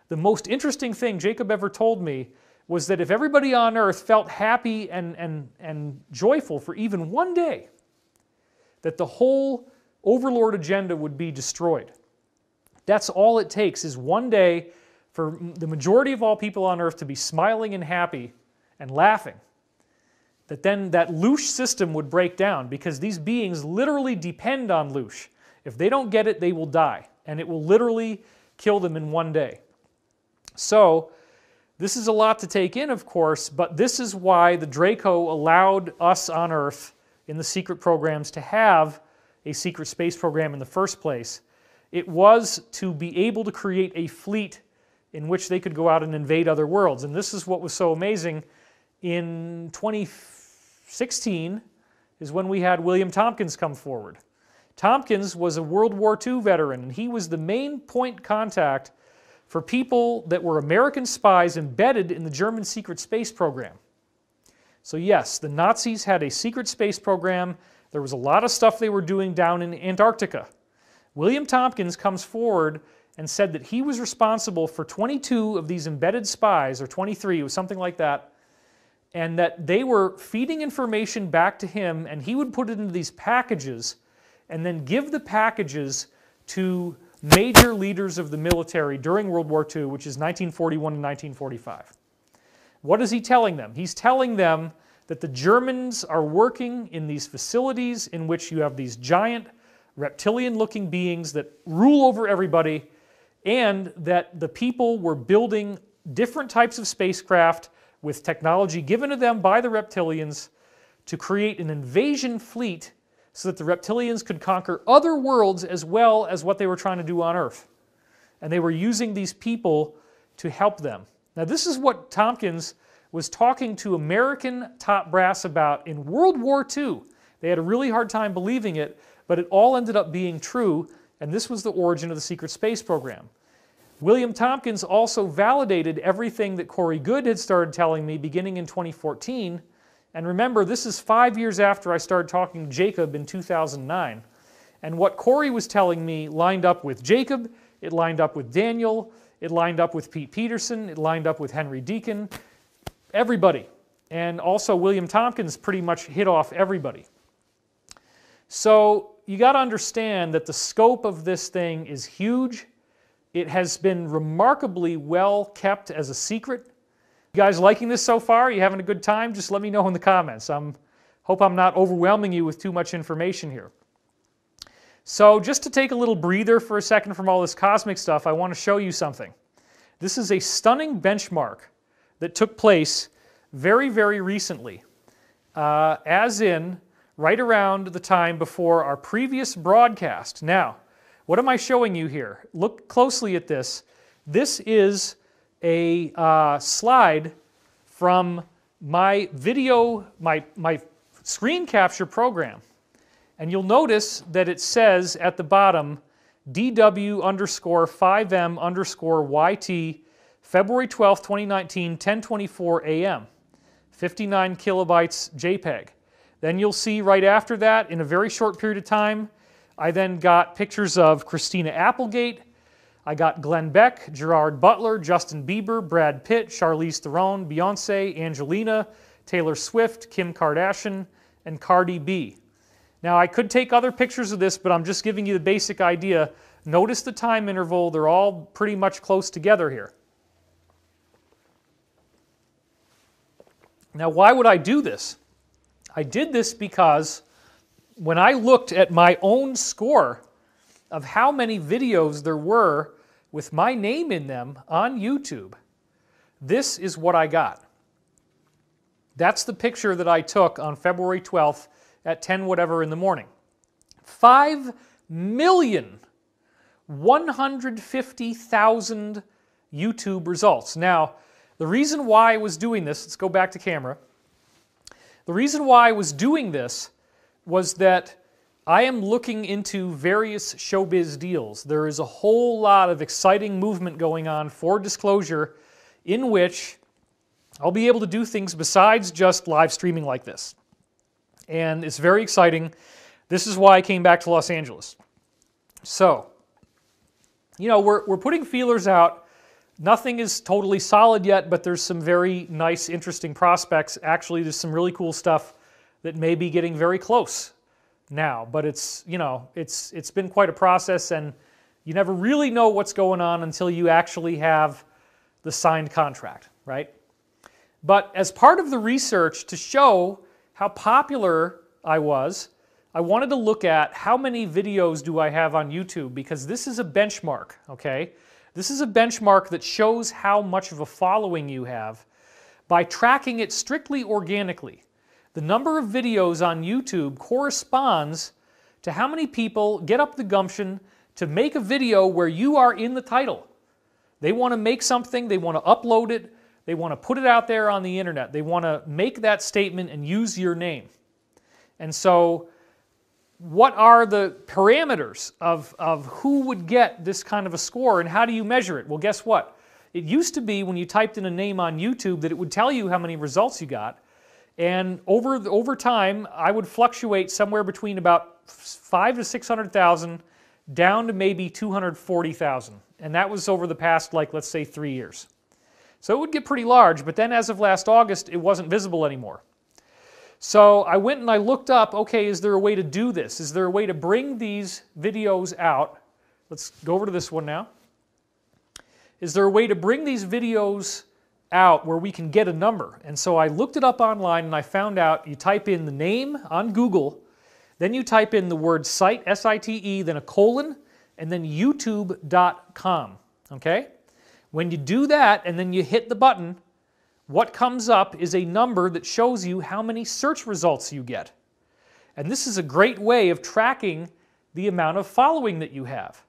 The most interesting thing Jacob ever told me was that if everybody on Earth felt happy and joyful for even one day, that the whole overlord agenda would be destroyed. That's all it takes, is one day for the majority of all people on Earth to be smiling and happy and laughing. That then that loosh system would break down, because these beings literally depend on loosh. If they don't get it, they will die, and it will literally kill them in one day. So this is a lot to take in, of course, but this is why the Draco allowed us on Earth in the secret programs to have a secret space program in the first place. It was to be able to create a fleet in which they could go out and invade other worlds. And this is what was so amazing. In 2016 is when we had William Tompkins come forward. Tompkins was a World War II veteran, and he was the main point contact for people that were American spies embedded in the German secret space program. So yes, the Nazis had a secret space program. There was a lot of stuff they were doing down in Antarctica. William Tompkins comes forward and said that he was responsible for 22 of these embedded spies, or 23, it was something like that, and that they were feeding information back to him, and he would put it into these packages and then give the packages to major leaders of the military during World War II, which is 1941 and 1945. What is he telling them? He's telling them that the Germans are working in these facilities in which you have these giant reptilian-looking beings that rule over everybody, and that the people were building different types of spacecraft with technology given to them by the reptilians to create an invasion fleet so that the reptilians could conquer other worlds as well as what they were trying to do on Earth. And they were using these people to help them. Now, this is what Tompkins was talking to American top brass about in World War II. They had a really hard time believing it, but it all ended up being true, and this was the origin of the secret space program. William Tompkins also validated everything that Corey Goode had started telling me beginning in 2014. And remember, this is 5 years after I started talking to Jacob in 2009. And what Corey was telling me lined up with Jacob, it lined up with Daniel, it lined up with Pete Peterson, it lined up with Henry Deacon, everybody. And also William Tompkins pretty much hit off everybody. So you got to understand that the scope of this thing is huge. It has been remarkably well kept as a secret. You guys liking this so far? You having a good time? Just let me know in the comments. Hope I'm not overwhelming you with too much information here. So just to take a little breather for a second from all this cosmic stuff, I want to show you something. This is a stunning benchmark that took place very, very recently, as in right around the time before our previous broadcast. Now, what am I showing you here? Look closely at this. This is a slide from my video, my screen capture program. And you'll notice that it says at the bottom, DW_5M_YT, February 12th, 2019, 10:24 a.m., 59 kilobytes JPEG. Then you'll see right after that, in a very short period of time, I then got pictures of Christina Applegate, I got Glenn Beck, Gerard Butler, Justin Bieber, Brad Pitt, Charlize Theron, Beyonce, Angelina, Taylor Swift, Kim Kardashian, and Cardi B. Now, I could take other pictures of this, but I'm just giving you the basic idea. Notice the time interval. They're all pretty much close together here. Now, why would I do this? I did this because when I looked at my own score of how many videos there were with my name in them on YouTube, this is what I got. That's the picture that I took on February 12th at 10 whatever in the morning. 5,150,000 YouTube results. Now, the reason why I was doing this, let's go back to camera. The reason why I was doing this was that I am looking into various showbiz deals. There is a whole lot of exciting movement going on for disclosure in which I'll be able to do things besides just live streaming like this. And it's very exciting. This is why I came back to Los Angeles. So, you know, we're putting feelers out. Nothing is totally solid yet, but there's some very nice, interesting prospects. Actually, there's some really cool stuff that may be getting very close now, but it's, you know, it's been quite a process, and you never really know what's going on until you actually have the signed contract, right? But as part of the research to show how popular I was, I wanted to look at how many videos do I have on YouTube, because this is a benchmark, okay? This is a benchmark that shows how much of a following you have by tracking it strictly organically. The number of videos on YouTube corresponds to how many people get up the gumption to make a video where you are in the title. They want to make something, they want to upload it, they want to put it out there on the internet. They want to make that statement and use your name. And so, what are the parameters of who would get this kind of a score, and how do you measure it? Well, guess what? It used to be when you typed in a name on YouTube that it would tell you how many results you got. And over time, I would fluctuate somewhere between about 500,000 to 600,000 down to maybe 240,000. And that was over the past, like, let's say 3 years. So it would get pretty large, but then as of last August, it wasn't visible anymore. So I went and I looked up, okay, is there a way to do this? Is there a way to bring these videos out? Let's go over to this one now. Is there a way to bring these videos out where we can get a number? And so I looked it up online and I found out you type in the name on Google, then you type in the word site, S-I-T-E, then a colon, and then youtube.com, okay? When you do that and then you hit the button, what comes up is a number that shows you how many search results you get. And this is a great way of tracking the amount of following that you have.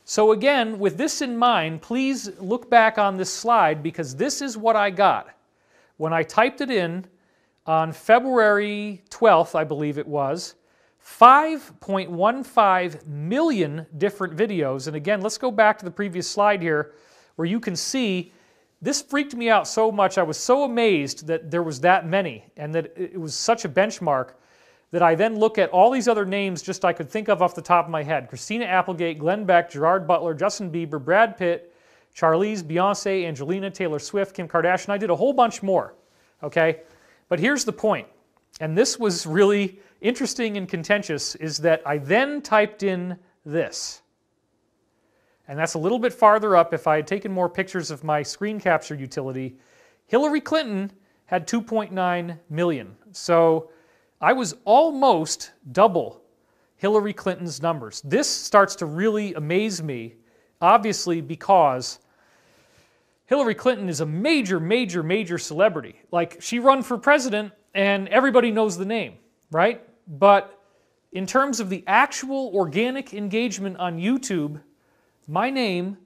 So again, with this in mind, please look back on this slide, because this is what I got. When I typed it in on February 12th, I believe it was, 5.15 million different videos. And again, let's go back to the previous slide here, where you can see this freaked me out so much. I was so amazed that there was that many and that it was such a benchmark that I then look at all these other names just I could think of off the top of my head. Christina Applegate, Glenn Beck, Gerard Butler, Justin Bieber, Brad Pitt, Charlize, Beyonce, Angelina, Taylor Swift, Kim Kardashian. I did a whole bunch more, okay? But here's the point, and this was really interesting and contentious, is that I then typed in this. And that's a little bit farther up. If I had taken more pictures of my screen capture utility, Hillary Clinton had 2.9 million. So I was almost double Hillary Clinton's numbers. This starts to really amaze me, obviously, because Hillary Clinton is a major, major, major celebrity. Like, she ran for president and everybody knows the name, right? But in terms of the actual organic engagement on YouTube, my name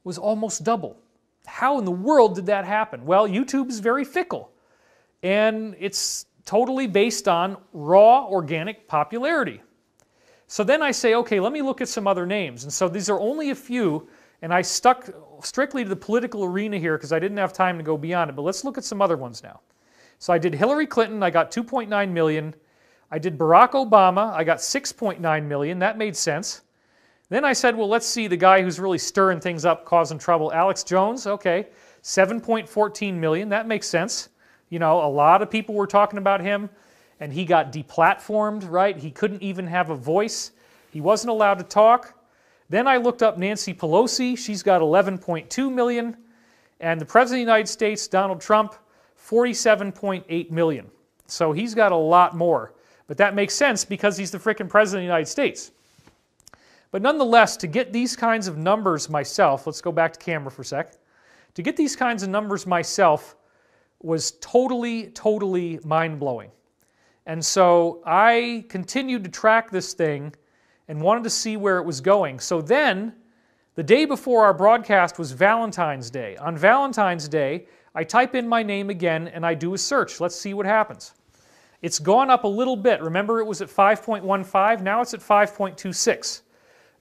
was almost double. How in the world did that happen? Well, YouTube is very fickle, and it's totally based on raw organic popularity. So then I say, okay, let me look at some other names. And so these are only a few, and I stuck strictly to the political arena here because I didn't have time to go beyond it, but let's look at some other ones now. So I did Hillary Clinton, I got 2.9 million. I did Barack Obama, I got 6.9 million. That made sense. Then I said, well, let's see the guy who's really stirring things up, causing trouble. Alex Jones, okay, 7.14 million. That makes sense. You know, a lot of people were talking about him, and he got deplatformed, right? He couldn't even have a voice. He wasn't allowed to talk. Then I looked up Nancy Pelosi. She's got 11.2 million. And the President of the United States, Donald Trump, 47.8 million. So he's got a lot more. But that makes sense because he's the frickin' President of the United States. But nonetheless, to get these kinds of numbers myself, let's go back to camera for a sec. To get these kinds of numbers myself was totally, totally mind-blowing. And so I continued to track this thing and wanted to see where it was going. So then, the day before our broadcast was Valentine's Day. On Valentine's Day, I type in my name again and I do a search. Let's see what happens. It's gone up a little bit. Remember, it was at 5.15. Now it's at 5.26.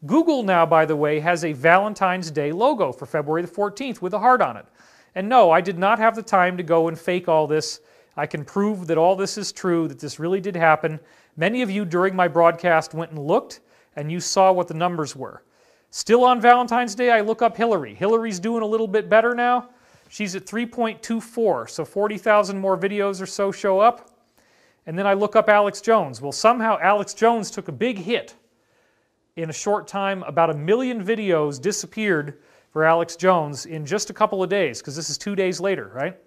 Google now, by the way, has a Valentine's Day logo for February the 14th with a heart on it. And no, I did not have the time to go and fake all this. I can prove that all this is true, that this really did happen. Many of you during my broadcast went and looked, and you saw what the numbers were. Still on Valentine's Day, I look up Hillary. Hillary's doing a little bit better now. She's at 3.24, so 40,000 more videos or so show up. And then I look up Alex Jones. Well, somehow Alex Jones took a big hit. In a short time, about 1 million videos disappeared for Alex Jones in just a couple of days, because this is 2 days later, right?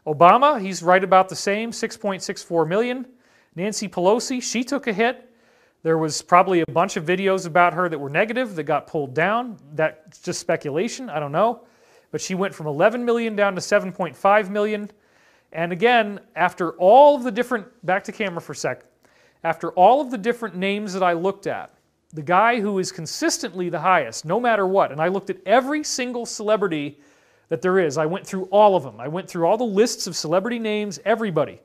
Obama, he's right about the same, 6.64 million. Nancy Pelosi, she took a hit. There was probably a bunch of videos about her that were negative that got pulled down. That's just speculation, I don't know. But she went from 11 million down to 7.5 million. And again, after all of the different, back to camera for a sec, after all of the different names that I looked at, the guy who is consistently the highest, no matter what, and I looked at every single celebrity that there is. I went through all of them. I went through all the lists of celebrity names, everybody.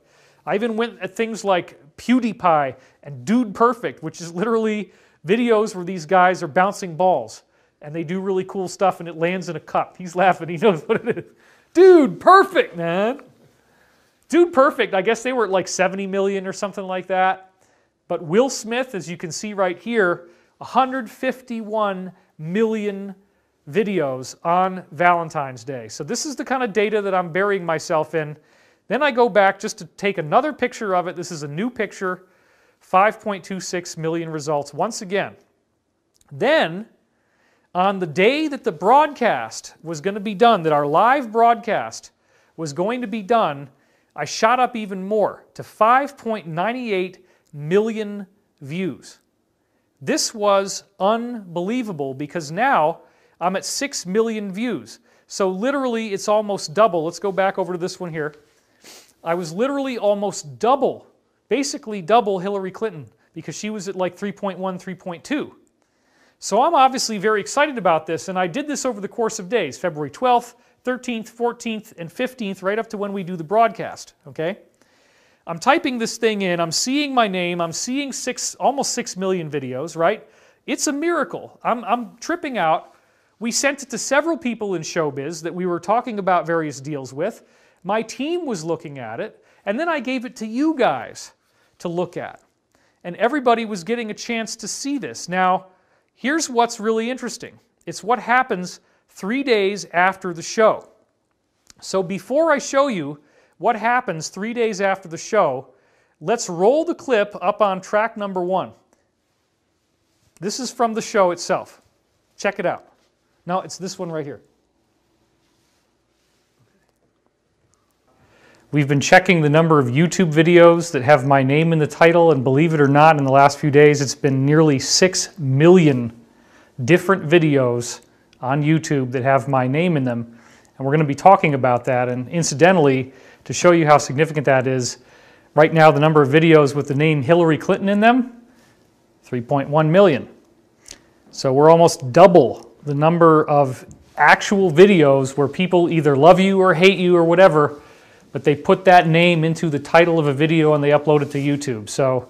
I even went at things like PewDiePie and Dude Perfect, which is literally videos where these guys are bouncing balls, and they do really cool stuff, and it lands in a cup. He's laughing. He knows what it is. Dude Perfect, man. Dude Perfect, I guess they were at like 70 million or something like that. But Will Smith, as you can see right here, 151 million videos on Valentine's Day. So this is the kind of data that I'm burying myself in. Then I go back just to take another picture of it. This is a new picture, 5.26 million results once again. Then, on the day that the broadcast was going to be done, that our live broadcast was going to be done, I shot up even more to 5.98 million views. This was unbelievable because now I'm at 6 million views. So literally it's almost double. Let's go back over to this one here. I was literally almost double, basically double Hillary Clinton because she was at like 3.1, 3.2. So I'm obviously very excited about this, and I did this over the course of days, February 12th, 13th, 14th, and 15th, right up to when we do the broadcast, okay? I'm typing this thing in, I'm seeing my name, I'm seeing almost 6 million videos, right? It's a miracle. I'm tripping out. We sent it to several people in showbiz that we were talking about various deals with. My team was looking at it, and then I gave it to you guys to look at. And everybody was getting a chance to see this. Now, here's what's really interesting. It's what happens 3 days after the show. So before I show you what happens 3 days after the show, let's roll the clip up on track number 1. This is from the show itself. Check it out. No, it's this one right here. We've been checking the number of YouTube videos that have my name in the title, and believe it or not, in the last few days, it's been nearly 6 million different videos on YouTube that have my name in them. And we're going to be talking about that. And incidentally, to show you how significant that is, right now the number of videos with the name Hillary Clinton in them, 3.1 million. So we're almost double the number of actual videos where people either love you or hate you or whatever, but they put that name into the title of a video and they upload it to YouTube. So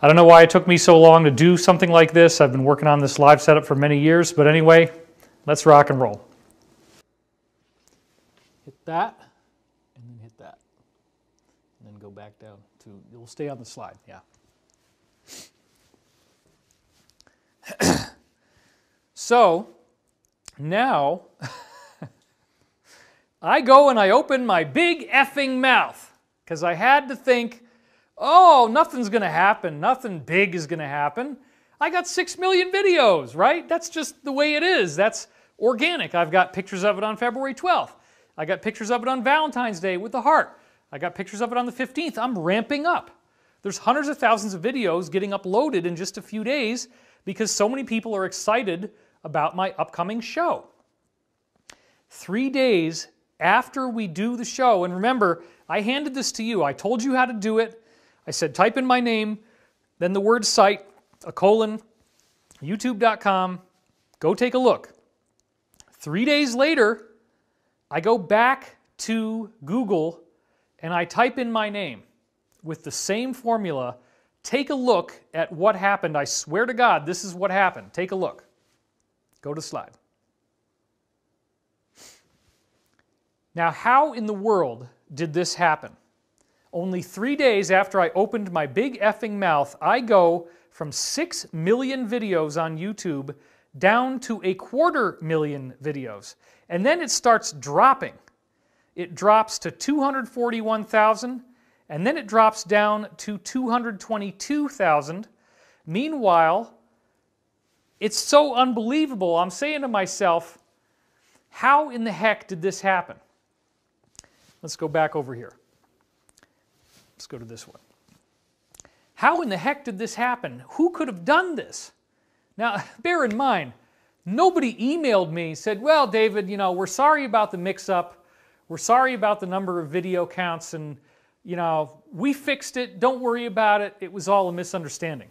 I don't know why it took me so long to do something like this. I've been working on this live setup for many years, but anyway, let's rock and roll. Hit that, and then hit that. And then go back down to, you'll stay on the slide, yeah. So, now, I go and I open my big effing mouth, because I had to think, oh, nothing's going to happen, nothing big is going to happen. I got 6 million videos, right? That's just the way it is. That's organic. I've got pictures of it on February 12th. I got pictures of it on Valentine's Day with the heart. I got pictures of it on the 15th. I'm ramping up. There's hundreds of thousands of videos getting uploaded in just a few days because so many people are excited about my upcoming show. 3 days after we do the show, and remember, I handed this to you. I told you how to do it. I said, type in my name, then the word site, youtube.com, go take a look. 3 days later, I go back to Google and I type in my name with the same formula. Take a look at what happened. I swear to God, this is what happened. Take a look. Go to slide. Now, how in the world did this happen? Only 3 days after I opened my big effing mouth, I go from 6 million videos on YouTube down to 250,000 videos. And then it starts dropping. It drops to 241,000, and then it drops down to 222,000. Meanwhile, it's so unbelievable. I'm saying to myself, how in the heck did this happen? Let's go back over here. Let's go to this one. How in the heck did this happen? Who could have done this? Now, bear in mind, nobody emailed me and said, well, David, you know, we're sorry about the mix-up. We're sorry about the number of video counts, and, you know, we fixed it. Don't worry about it. It was all a misunderstanding.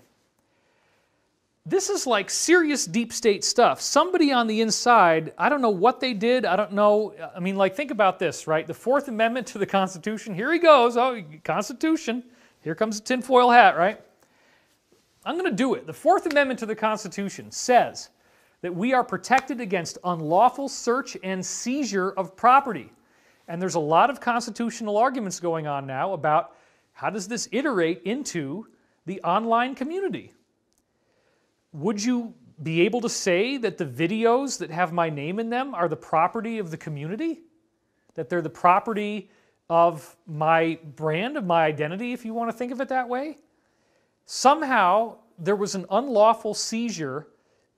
This is like serious deep state stuff. Somebody on the inside, I don't know what they did. I don't know. I mean, like, think about this, right? The Fourth Amendment to the Constitution. Here he goes. Oh, Constitution. Here comes the tinfoil hat, right? I'm going to do it. The Fourth Amendment to the Constitution says that we are protected against unlawful search and seizure of property. And there's a lot of constitutional arguments going on now about how does this iterate into the online community. Would you be able to say that the videos that have my name in them are the property of the community? That they're the property of my brand, of my identity, if you want to think of it that way? Somehow, there was an unlawful seizure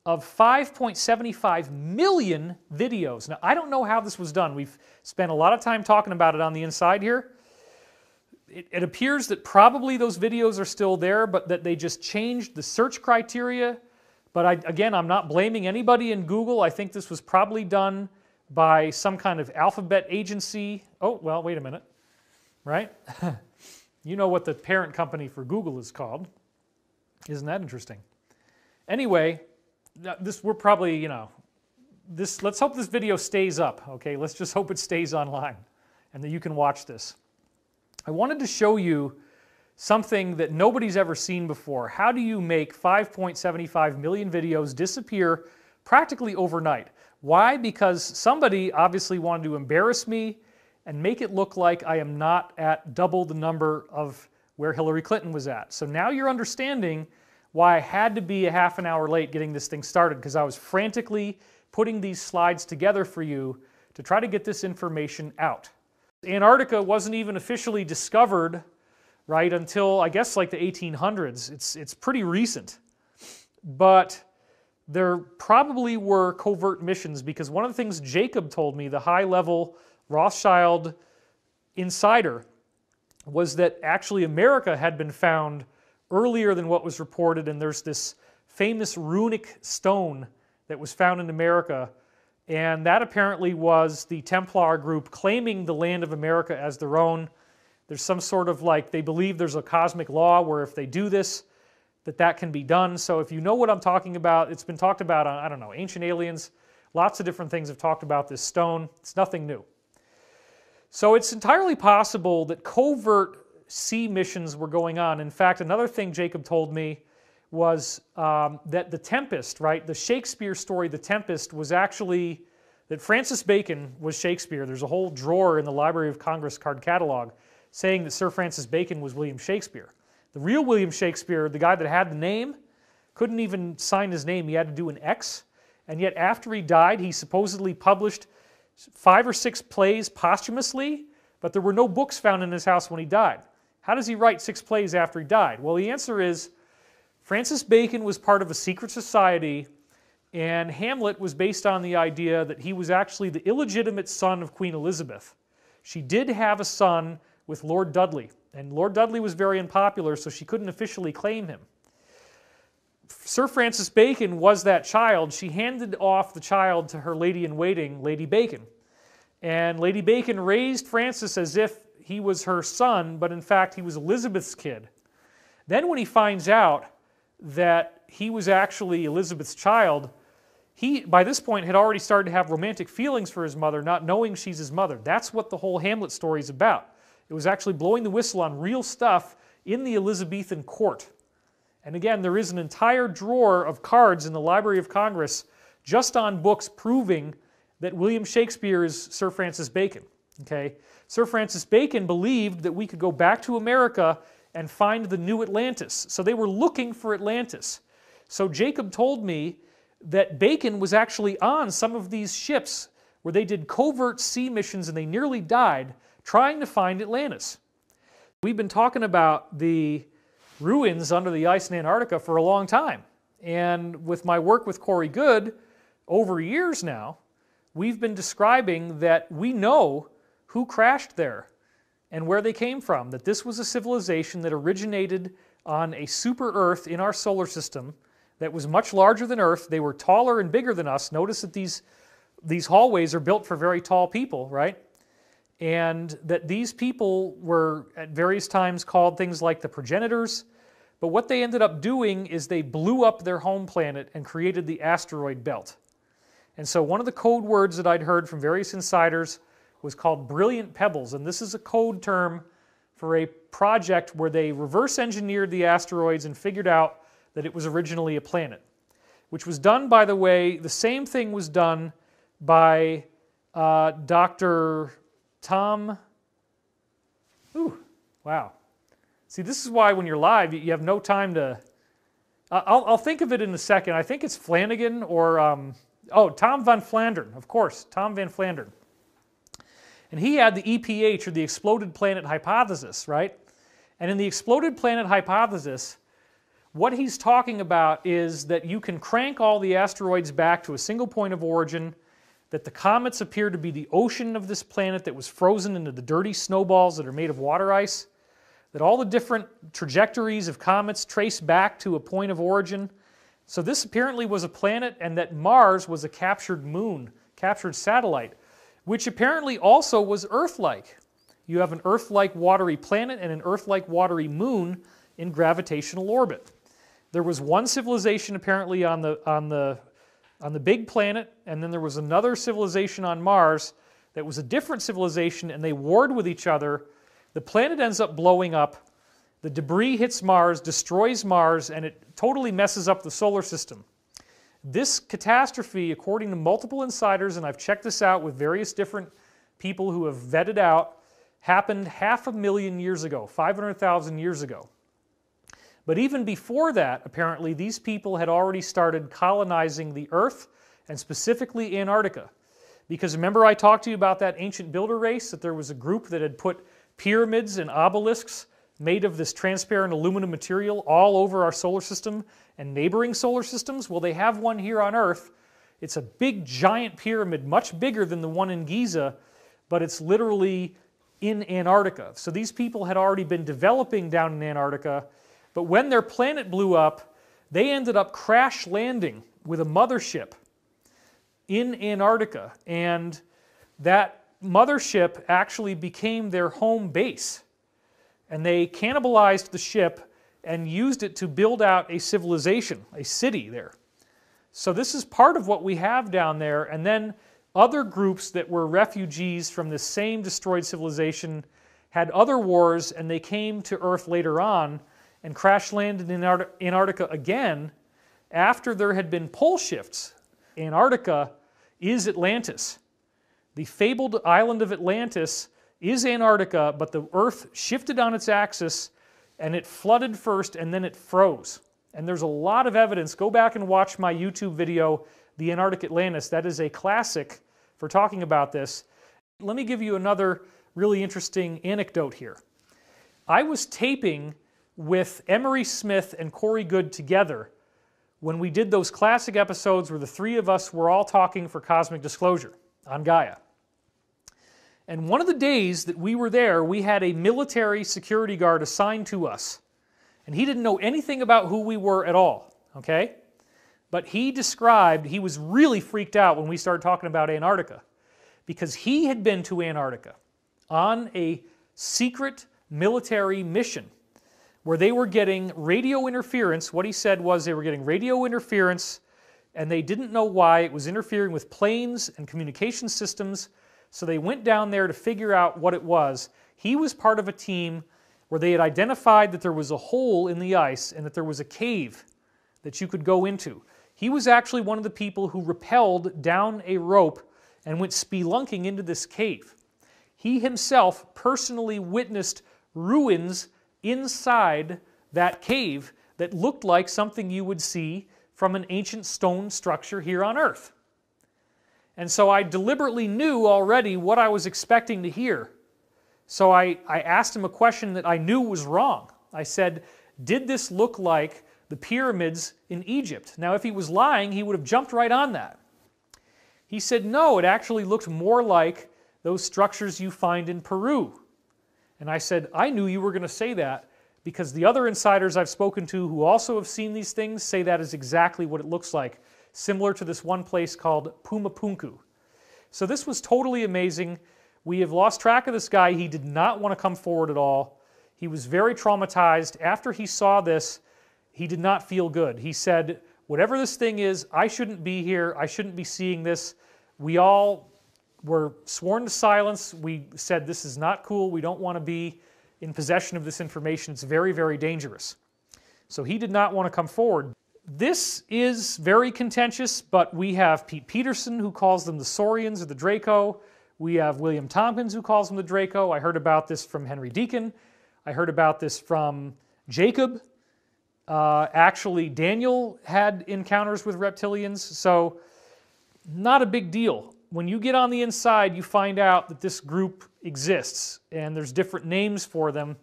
of 5.75 million videos. Now, I don't know how this was done. We've spent a lot of time talking about it on the inside here. It appears that probably those videos are still there, but that they just changed the search criteria. But again, I'm not blaming anybody in Google. I think this was probably done by some kind of alphabet agency. Oh, well, wait a minute, right? You know what the parent company for Google is called. Isn't that interesting? Anyway, we're probably, you know, let's hope this video stays up, okay? Let's just hope it stays online and that you can watch this. I wanted to show you something that nobody's ever seen before. How do you make 5.75 million videos disappear practically overnight? Why? Because somebody obviously wanted to embarrass me and make it look like I am not at double the number of where Hillary Clinton was at. So now you're understanding why I had to be a half an hour late getting this thing started, because I was frantically putting these slides together for you to try to get this information out. Antarctica wasn't even officially discovered, right, until I guess like the 1800s. It's pretty recent. But there probably were covert missions, because one of the things Jacob told me, the high-level Rothschild insider, was that actually America had been found earlier than what was reported, and there's this famous runic stone that was found in America, and that apparently was the Templar group claiming the land of America as their own. There's some sort of like, they believe there's a cosmic law where if they do this, that can be done. So if you know what I'm talking about, it's been talked about on, I don't know, Ancient Aliens. Lots of different things have talked about this stone. It's nothing new. So it's entirely possible that covert sea missions were going on. In fact, another thing Jacob told me was that The Tempest, right, the Shakespeare story The Tempest, was actually, that Francis Bacon was Shakespeare. There's a whole drawer in the Library of Congress card catalog saying that Sir Francis Bacon was William Shakespeare. The real William Shakespeare, the guy that had the name, couldn't even sign his name. He had to do an X. And yet after he died, he supposedly published 5 or 6 plays posthumously, but there were no books found in his house when he died. How does he write 6 plays after he died? Well, the answer is Francis Bacon was part of a secret society, and Hamlet was based on the idea that he was actually the illegitimate son of Queen Elizabeth. She did have a son with Lord Dudley, and Lord Dudley was very unpopular, so she couldn't officially claim him. Sir Francis Bacon was that child. She handed off the child to her lady-in-waiting, Lady Bacon. And Lady Bacon raised Francis as if he was her son, but in fact he was Elizabeth's kid. Then when he finds out that he was actually Elizabeth's child, he, by this point, had already started to have romantic feelings for his mother, not knowing she's his mother. That's what the whole Hamlet story is about. It was actually blowing the whistle on real stuff in the Elizabethan court. And again, there is an entire drawer of cards in the Library of Congress just on books proving that William Shakespeare is Sir Francis Bacon. Okay? Sir Francis Bacon believed that we could go back to America and find the new Atlantis. So they were looking for Atlantis. So Jacob told me that Bacon was actually on some of these ships where they did covert sea missions and they nearly died trying to find Atlantis. We've been talking about the ruins under the ice in Antarctica for a long time. And with my work with Corey Goode, over years now, we've been describing that we know who crashed there and where they came from, that this was a civilization that originated on a super Earth in our solar system that was much larger than Earth. They were taller and bigger than us. Notice that these hallways are built for very tall people, right? And that these people were at various times called things like the progenitors. But what they ended up doing is they blew up their home planet and created the asteroid belt. And so one of the code words that I'd heard from various insiders was called brilliant pebbles. And this is a code term for a project where they reverse engineered the asteroids and figured out that it was originally a planet. Which was done, by the way, the same thing was done by Dr. Tom, wow. See, this is why when you're live, you have no time to, I'll think of it in a second. I think it's Flanagan or, Tom van Flandern, of course, Tom van Flandern. And he had the EPH, or the exploded planet hypothesis, right? And in the exploded planet hypothesis, what he's talking about is that you can crank all the asteroids back to a single point of origin, that the comets appear to be the ocean of this planet that was frozen into the dirty snowballs that are made of water ice, that all the different trajectories of comets trace back to a point of origin. So this apparently was a planet, and that Mars was a captured moon, captured satellite, which apparently also was Earth-like. You have an Earth-like watery planet and an Earth-like watery moon in gravitational orbit. There was one civilization apparently on the big planet, and then there was another civilization on Mars that was a different civilization, and they warred with each other. The planet ends up blowing up, the debris hits Mars, destroys Mars, and it totally messes up the solar system. This catastrophe, according to multiple insiders, and I've checked this out with various different people who have vetted out, happened 500,000 years ago, 500,000 years ago. But even before that, apparently, these people had already started colonizing the Earth, and specifically Antarctica. Because remember I talked to you about that ancient builder race, that there was a group that had put pyramids and obelisks made of this transparent aluminum material all over our solar system and neighboring solar systems? Well, they have one here on Earth. It's a big, giant pyramid, much bigger than the one in Giza, but it's literally in Antarctica. So these people had already been developing down in Antarctica, but when their planet blew up, they ended up crash landing with a mothership in Antarctica, and that mothership actually became their home base. And they cannibalized the ship and used it to build out a civilization, a city there. So this is part of what we have down there. And then other groups that were refugees from this same destroyed civilization had other wars, and they came to Earth later on and crash landed in Antarctica again after there had been pole shifts. Antarctica is Atlantis. The fabled island of Atlantis is Antarctica, but the Earth shifted on its axis and it flooded first and then it froze. And there's a lot of evidence. Go back and watch my YouTube video, The Antarctic Atlantis. That is a classic for talking about this. Let me give you another really interesting anecdote here. I was taping with Emery Smith and Corey Goode together when we did those classic episodes where the three of us were all talking for Cosmic Disclosure on Gaia. And one of the days that we were there, we had a military security guard assigned to us. And he didn't know anything about who we were at all. okay? But he described, he was really freaked out when we started talking about Antarctica because he had been to Antarctica on a secret military mission where they were getting radio interference. What he said was they were getting radio interference and they didn't know why. It was interfering with planes and communication systems, so they went down there to figure out what it was. He was part of a team where they had identified that there was a hole in the ice and that there was a cave that you could go into. He was actually one of the people who rappelled down a rope and went spelunking into this cave. He himself personally witnessed ruins inside that cave that looked like something you would see from an ancient stone structure here on Earth. And so I deliberately knew already what I was expecting to hear. So I asked him a question that I knew was wrong. I said, did this look like the pyramids in Egypt? Now, if he was lying, he would have jumped right on that. He said, no, it actually looked more like those structures you find in Peru. And I said, I knew you were going to say that because the other insiders I've spoken to who also have seen these things say that is exactly what it looks like, similar to this one place called Pumapunku. So this was totally amazing. We have lost track of this guy. He did not want to come forward at all. He was very traumatized. After he saw this, he did not feel good. He said, whatever this thing is, I shouldn't be here. I shouldn't be seeing this. We all were sworn to silence. We said, this is not cool. We don't want to be in possession of this information. It's very, very dangerous. So he did not want to come forward. This is very contentious, but we have Pete Peterson, who calls them the Saurians or the Draco. We have William Tompkins, who calls them the Draco. I heard about this from Henry Deacon. I heard about this from Jacob. Actually, Daniel had encounters with reptilians, so not a big deal. When you get on the inside, you find out that this group exists, and there's different names for them.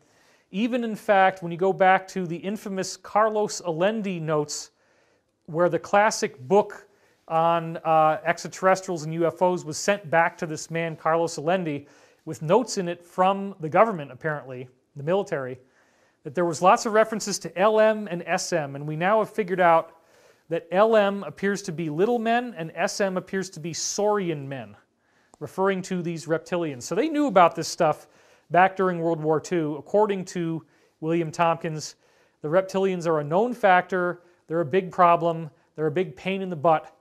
Even, in fact, when you go back to the infamous Carlos Allende notes, where the classic book on extraterrestrials and UFOs was sent back to this man, Carlos Allende, with notes in it from the government, apparently, the military, that there was lots of references to LM and SM, and we now have figured out that LM appears to be little men and SM appears to be saurian men, referring to these reptilians. So they knew about this stuff back during World War II. According to William Tompkins, the reptilians are a known factor, they're a big problem, they're a big pain in the butt,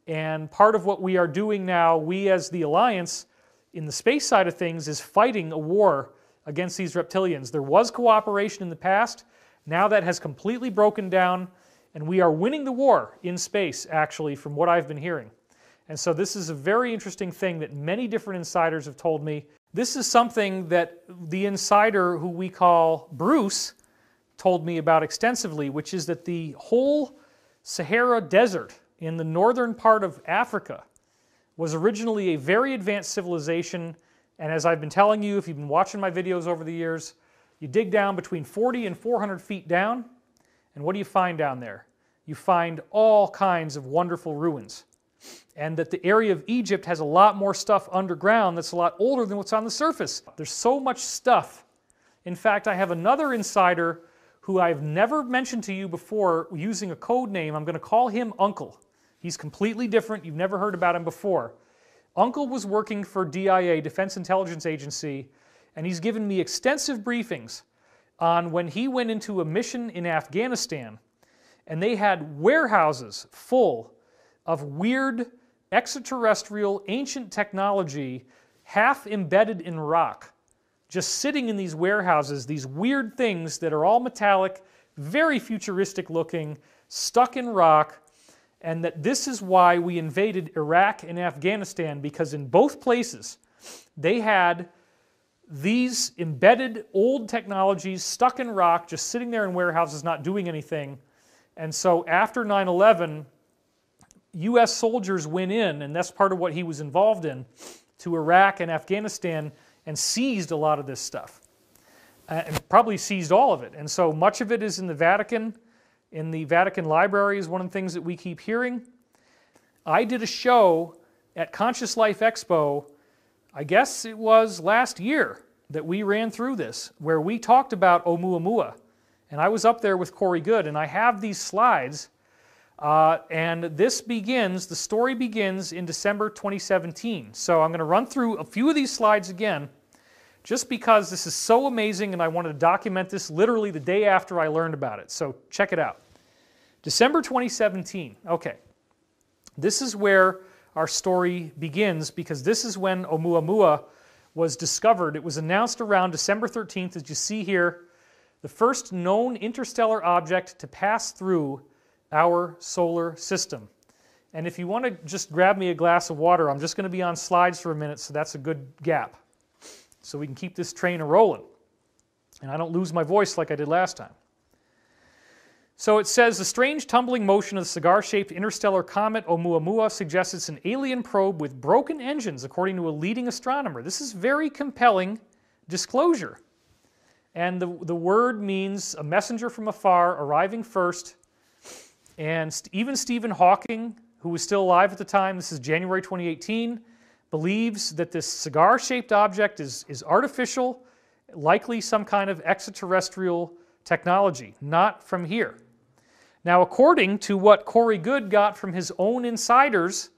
and part of what we are doing now, we as the Alliance, in the space side of things, is fighting a war against these reptilians. There was cooperation in the past. Now that has completely broken down, and we are winning the war in space, actually, from what I've been hearing. And so this is a very interesting thing that many different insiders have told me. This is something that the insider who we call Bruce told me about extensively, which is that the whole Sahara Desert in the northern part of Africa was originally a very advanced civilization. And as I've been telling you, if you've been watching my videos over the years, you dig down between 40 and 400 feet down, and what do you find down there? You find all kinds of wonderful ruins. And that the area of Egypt has a lot more stuff underground that's a lot older than what's on the surface. There's so much stuff. In fact, I have another insider who I've never mentioned to you before using a code name. I'm going to call him Uncle. He's completely different. You've never heard about him before. Uncle was working for DIA, Defense Intelligence Agency, and he's given me extensive briefings on when he went into a mission in Afghanistan, and they had warehouses full of weird extraterrestrial ancient technology half embedded in rock, just sitting in these warehouses, these weird things that are all metallic, very futuristic looking, stuck in rock. And that this is why we invaded Iraq and Afghanistan, because in both places they had these embedded old technologies stuck in rock, just sitting there in warehouses not doing anything. And so after 9/11, US soldiers went in, and that's part of what he was involved in, to Iraq and Afghanistan and seized a lot of this stuff. And probably seized all of it. And so much of it is in the Vatican. In the Vatican Library is one of the things that we keep hearing. I did a show at Conscious Life Expo, I guess it was last year that we ran through this, where we talked about Oumuamua. And I was up there with Corey Good, and I have these slides And this begins, the story begins in December 2017. So I'm going to run through a few of these slides again, just because this is so amazing and I wanted to document this literally the day after I learned about it. So check it out. December 2017. Okay. This is where our story begins, because this is when Oumuamua was discovered. It was announced around December 13th, as you see here, the first known interstellar object to pass through our solar system. And if you want to just grab me a glass of water, I'm just going to be on slides for a minute, so that's a good gap, so we can keep this train a-rolling and I don't lose my voice like I did last time. So it says, the strange tumbling motion of the cigar-shaped interstellar comet Oumuamua suggests it's an alien probe with broken engines, according to a leading astronomer. This is very compelling disclosure. And the word means a messenger from afar arriving first. And even Stephen Hawking, who was still alive at the time, this is January 2018, believes that this cigar-shaped object is artificial, likely some kind of extraterrestrial technology, not from here. Now, according to what Corey Goode got from his own insiders,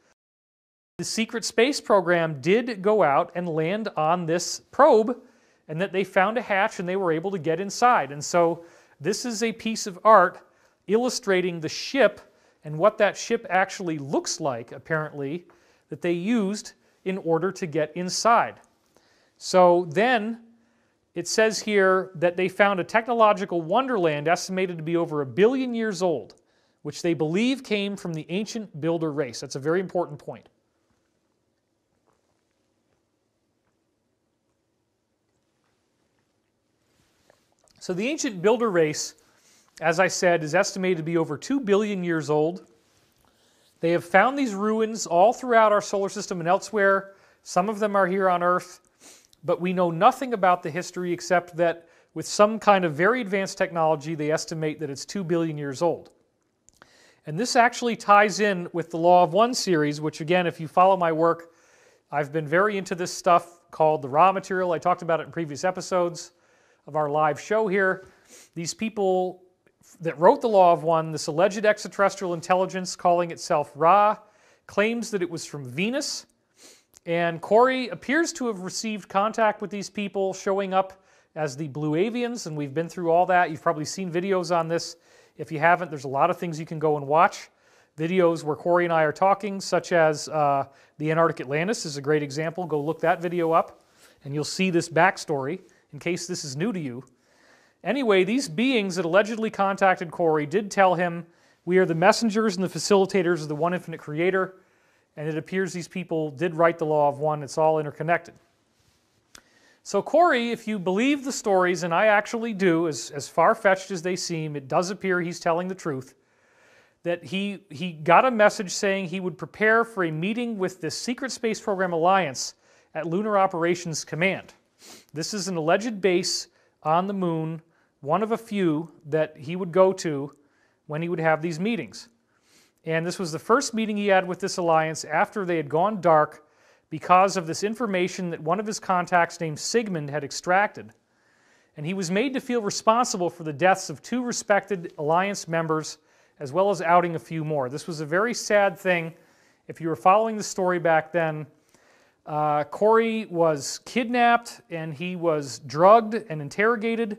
the secret space program did go out and land on this probe, and that they found a hatch and they were able to get inside. And so this is a piece of art illustrating the ship and what that ship actually looks like, apparently, that they used in order to get inside. So then it says here that they found a technological wonderland estimated to be over 1 billion years old, which they believe came from the ancient builder race. That's a very important point. So the ancient builder race, as I said, is estimated to be over 2 billion years old. They have found these ruins all throughout our solar system and elsewhere. Some of them are here on Earth, but we know nothing about the history except that with some kind of very advanced technology, they estimate that it's 2 billion years old. And this actually ties in with the Law of One series, which again, if you follow my work, I've been very into this stuff called the raw material. I talked about it in previous episodes of our live show here. These people that wrote the Law of One, this alleged extraterrestrial intelligence calling itself Ra, claims that it was from Venus. And Corey appears to have received contact with these people showing up as the Blue Avians, and we've been through all that. You've probably seen videos on this. If you haven't, there's a lot of things you can go and watch. Videos where Corey and I are talking, such as the Antarctic Atlantis is a great example. Go look that video up, and you'll see this backstory in case this is new to you. Anyway, these beings that allegedly contacted Corey did tell him, we are the messengers and the facilitators of the one infinite creator. And it appears these people did write the Law of One. It's all interconnected. So Corey, if you believe the stories, and I actually do, as far-fetched as they seem, it does appear he's telling the truth, that he got a message saying he would prepare for a meeting with the Secret Space Program Alliance at Lunar Operations Command. This is an alleged base on the moon, one of a few that he would go to when he would have these meetings. And this was the first meeting he had with this alliance after they had gone dark because of this information that one of his contacts named Sigmund had extracted. And he was made to feel responsible for the deaths of 2 respected alliance members, as well as outing a few more. This was a very sad thing. If you were following the story back then, Corey was kidnapped and he was drugged and interrogated.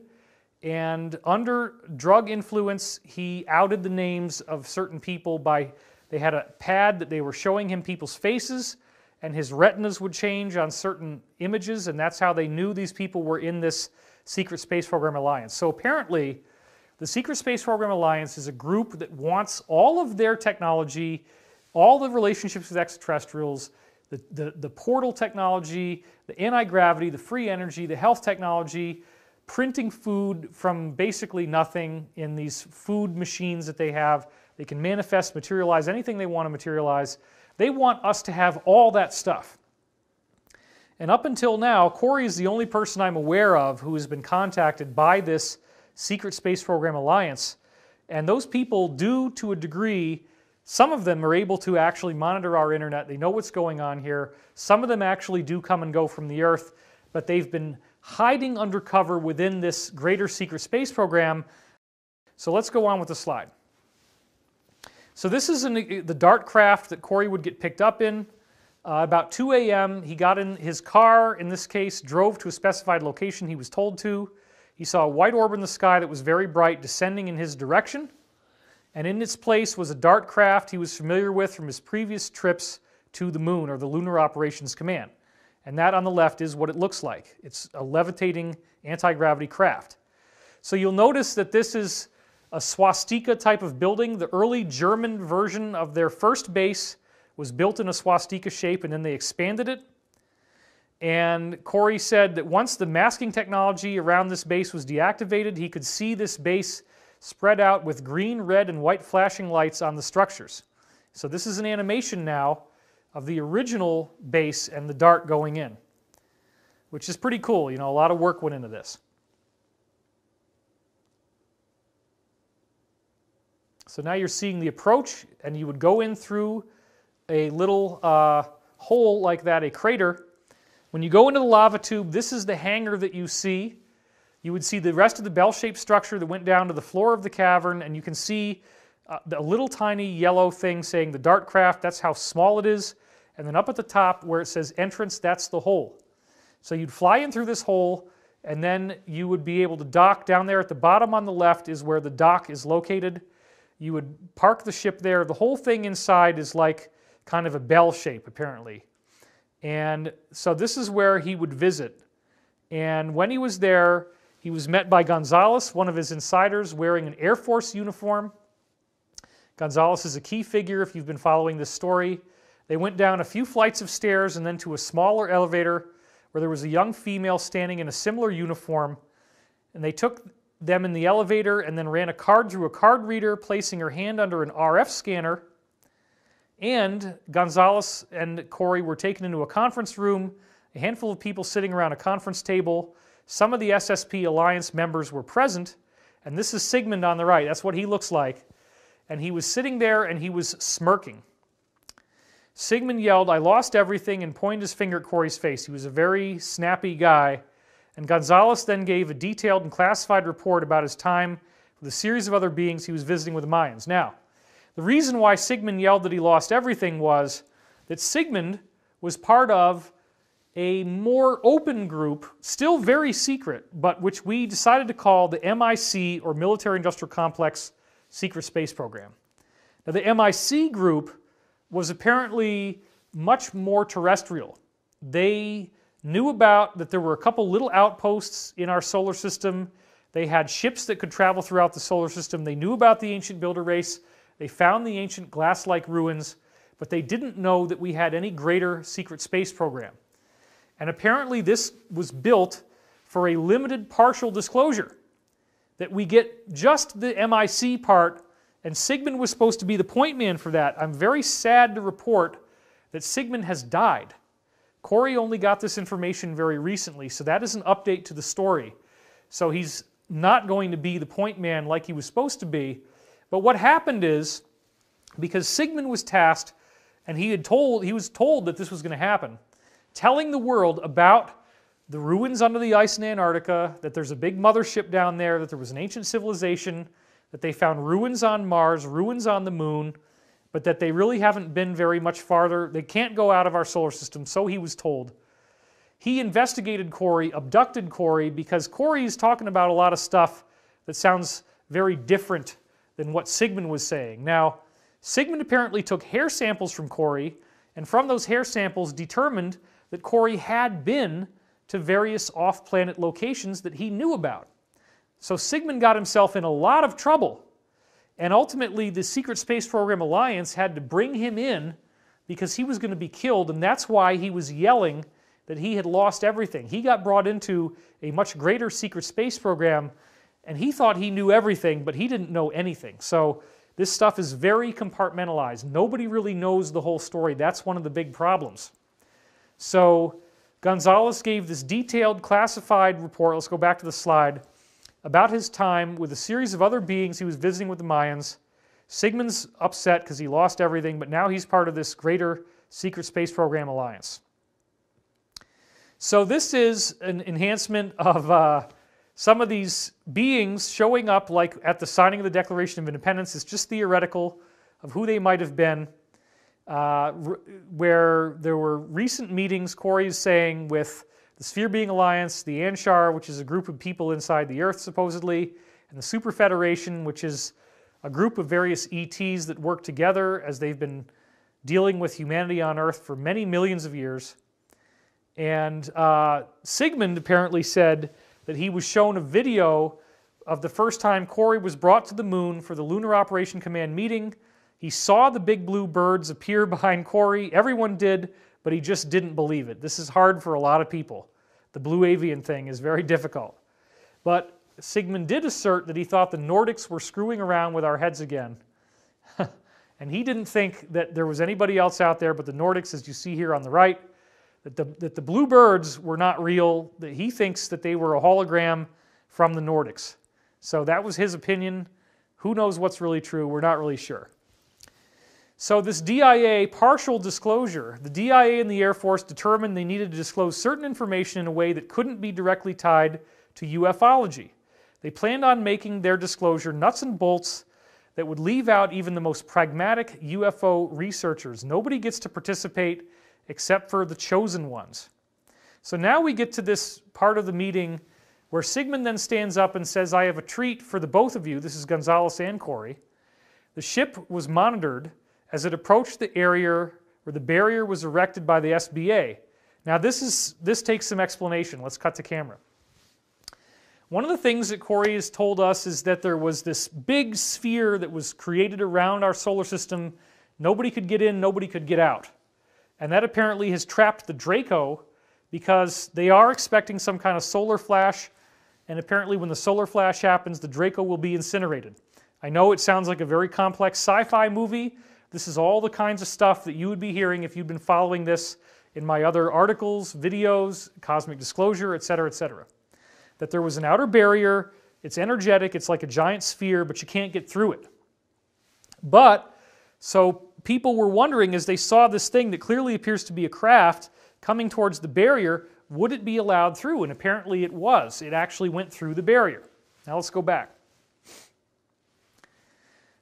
And under drug influence, he outed the names of certain people by, they had a pad that they were showing him people's faces, and his retinas would change on certain images, and that's how they knew these people were in this Secret Space Program Alliance. So apparently, the Secret Space Program Alliance is a group that wants all of their technology, all the relationships with extraterrestrials, the portal technology, the anti-gravity, the free energy, the health technology, printing food from basically nothing in these food machines that they have. They can manifest, materialize anything they want to materialize. They want us to have all that stuff. And up until now, Corey is the only person I'm aware of who has been contacted by this Secret Space Program Alliance. And those people do, to a degree, some of them are able to actually monitor our internet. They know what's going on here. Some of them actually do come and go from the Earth, but they've been hiding undercover within this greater secret space program. So let's go on with the slide. So this is the DART craft that Corey would get picked up in. About 2 a.m., he got in his car, in this case, drove to a specified location he was told to. He saw a white orb in the sky that was very bright descending in his direction. And in its place was a DART craft he was familiar with from his previous trips to the moon, or the Lunar Operations Command. And that on the left is what it looks like. It's a levitating anti-gravity craft. So you'll notice that this is a swastika type of building. The early German version of their first base was built in a swastika shape, and then they expanded it. And Corey said that once the masking technology around this base was deactivated, he could see this base spread out with green, red, and white flashing lights on the structures. So this is an animation now of the original base and the DART going in, which is pretty cool. You know, a lot of work went into this. So now you're seeing the approach, and you would go in through a little hole like that, a crater. When you go into the lava tube, this is the hangar that you see. You would see the rest of the bell-shaped structure that went down to the floor of the cavern, and you can see a little tiny yellow thing saying the DART craft. That's how small it is. And then up at the top where it says entrance, that's the hole. So you'd fly in through this hole, and then you would be able to dock. Down there at the bottom on the left is where the dock is located. You would park the ship there. The whole thing inside is like kind of a bell shape, apparently. And so this is where he would visit. And when he was there, he was met by Gonzalez, one of his insiders, wearing an Air Force uniform. Gonzalez is a key figure if you've been following this story. They went down a few flights of stairs and then to a smaller elevator where there was a young female standing in a similar uniform. And they took them in the elevator and then ran a card through a card reader, placing her hand under an RF scanner. And Gonzalez and Corey were taken into a conference room, a handful of people sitting around a conference table. Some of the SSP Alliance members were present, and this is Sigmund on the right. That's what he looks like. And he was sitting there and he was smirking. Sigmund yelled, "I lost everything," and pointed his finger at Corey's face. He was a very snappy guy. And Gonzalez then gave a detailed and classified report about his time with a series of other beings he was visiting with the Mayans. Now, the reason why Sigmund yelled that he lost everything was that Sigmund was part of a more open group, still very secret, but which we decided to call the MIC, or Military Industrial Complex Secret Space Program. Now, the MIC group was apparently much more terrestrial. They knew about that there were a couple little outposts in our solar system. They had ships that could travel throughout the solar system. They knew about the ancient builder race. They found the ancient glass-like ruins, but they didn't know that we had any greater secret space program. And apparently this was built for a limited partial disclosure, that we get just the MIC part, and Sigmund was supposed to be the point man for that. I'm very sad to report that Sigmund has died. Corey only got this information very recently, so that is an update to the story. So he's not going to be the point man like he was supposed to be. But what happened is, because Sigmund was tasked, and he was told that this was going to happen, telling the world about the ruins under the ice in Antarctica, that there's a big mothership down there, that there was an ancient civilization, that they found ruins on Mars, ruins on the moon, but that they really haven't been very much farther. They can't go out of our solar system, so he was told. He investigated Corey, abducted Corey, because Corey is talking about a lot of stuff that sounds very different than what Sigmund was saying. Now, Sigmund apparently took hair samples from Corey, and from those hair samples determined that Corey had been to various off-planet locations that he knew about. So Sigmund got himself in a lot of trouble. And ultimately, the Secret Space Program Alliance had to bring him in because he was going to be killed, and that's why he was yelling that he had lost everything. He got brought into a much greater secret space program, and he thought he knew everything, but he didn't know anything. So this stuff is very compartmentalized. Nobody really knows the whole story. That's one of the big problems. So Gonzalez gave this detailed, classified report. Let's go back to the slide. About his time with a series of other beings he was visiting with the Mayans. Sigmund's upset because he lost everything, but now he's part of this greater Secret Space Program Alliance. So this is an enhancement of some of these beings showing up like at the signing of the Declaration of Independence. It's just theoretical. of who they might have been, where there were recent meetings, Corey is saying, with the Sphere Being Alliance, the Anshar, which is a group of people inside the Earth, supposedly, and the Super Federation, which is a group of various ETs that work together as they've been dealing with humanity on Earth for many millions of years. And Sigmund apparently said that he was shown a video of the first time Corey was brought to the moon for the Lunar Operation Command meeting. He saw the big blue birds appear behind Corey. Everyone did, but he just didn't believe it. This is hard for a lot of people. The blue avian thing is very difficult. But Sigmund did assert that he thought the Nordics were screwing around with our heads again. And he didn't think that there was anybody else out there but the Nordics, as you see here on the right, that the blue birds were not real, that he thinks that they were a hologram from the Nordics. So that was his opinion. Who knows what's really true? We're not really sure. So this DIA partial disclosure, the DIA and the Air Force determined they needed to disclose certain information in a way that couldn't be directly tied to ufology. They planned on making their disclosure nuts and bolts that would leave out even the most pragmatic UFO researchers. Nobody gets to participate except for the chosen ones. So now we get to this part of the meeting where Sigmund then stands up and says, I have a treat for the both of you. This is Gonzalez and Corey. The ship was monitored as it approached the area where the barrier was erected by the SBA. Now this takes some explanation. Let's cut to camera. One of the things that Corey has told us is that there was this big sphere that was created around our solar system. Nobody could get in, nobody could get out. And that apparently has trapped the Draco because they are expecting some kind of solar flash, and apparently when the solar flash happens, the Draco will be incinerated. I know it sounds like a very complex sci-fi movie. This is all the kinds of stuff that you would be hearing if you'd been following this in my other articles, videos, Cosmic Disclosure, etc., etc. That there was an outer barrier, it's energetic, it's like a giant sphere, but you can't get through it. But, so people were wondering as they saw this thing that clearly appears to be a craft coming towards the barrier, would it be allowed through? And apparently it was. It actually went through the barrier. Now let's go back.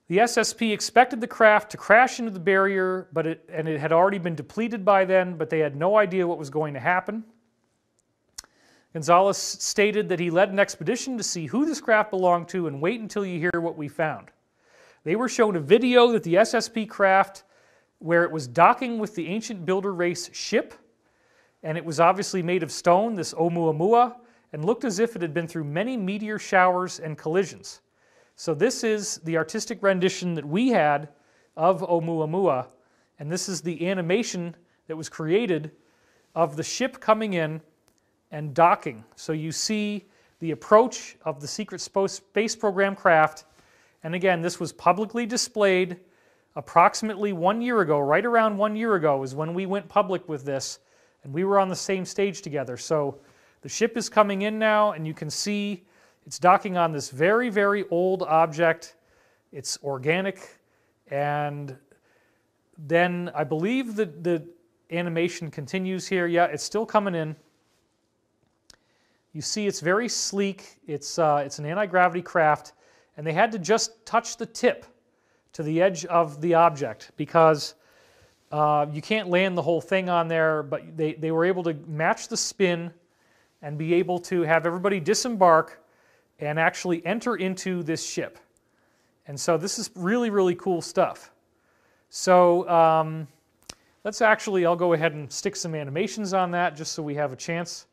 The SSP expected the craft to crash into the barrier, and it had already been depleted by then, but they had no idea what was going to happen. Gonzalez stated that he led an expedition to see who this craft belonged to and wait until you hear what we found. They were shown a video that the SSP craft, where it was docking with the ancient builder race ship, and it was obviously made of stone, this Oumuamua, and looked as if it had been through many meteor showers and collisions. So this is the artistic rendition that we had of Oumuamua, and this is the animation that was created of the ship coming in and docking. So you see the approach of the secret space program craft, and again, this was publicly displayed approximately 1 year ago, right around 1 year ago is when we went public with this, and we were on the same stage together. So the ship is coming in now, and you can see it's docking on this very, very old object. It's organic, and then I believe that the animation continues here. Yeah, it's still coming in. You see it's very sleek. It's an anti-gravity craft, and they had to just touch the tip to the edge of the object because you can't land the whole thing on there, but they were able to match the spin and be able to have everybody disembark and actually enter into this ship. And so this is really, really cool stuff. So I'll go ahead and stick some animations on that just so we have a chance.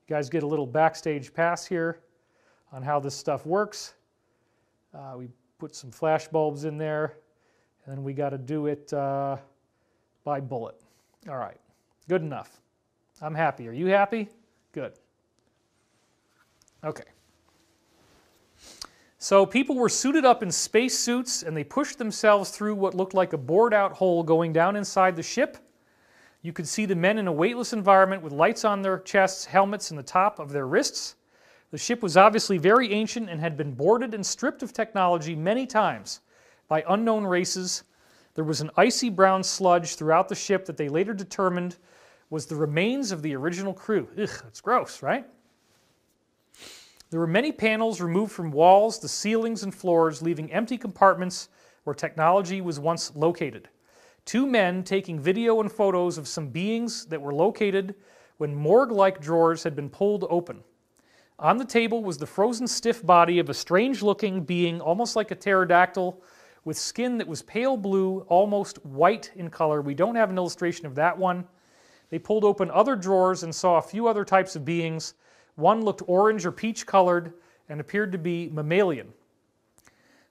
You guys get a little backstage pass here on how this stuff works. We put some flash bulbs in there, and then we got to do it by bullet. All right, good enough. I'm happy. Are you happy? Good. Okay. So people were suited up in space suits, and they pushed themselves through what looked like a bored-out hole going down inside the ship. You could see the men in a weightless environment with lights on their chests, helmets in the top of their wrists. The ship was obviously very ancient and had been boarded and stripped of technology many times by unknown races. There was an icy brown sludge throughout the ship that they later determined was the remains of the original crew. Ugh, that's gross, right? There were many panels removed from walls, the ceilings, and floors, leaving empty compartments where technology was once located. Two men taking video and photos of some beings that were located when morgue-like drawers had been pulled open. On the table was the frozen stiff body of a strange-looking being, almost like a pterodactyl, with skin that was pale blue, almost white in color. We don't have an illustration of that one. They pulled open other drawers and saw a few other types of beings. One looked orange or peach-colored and appeared to be mammalian.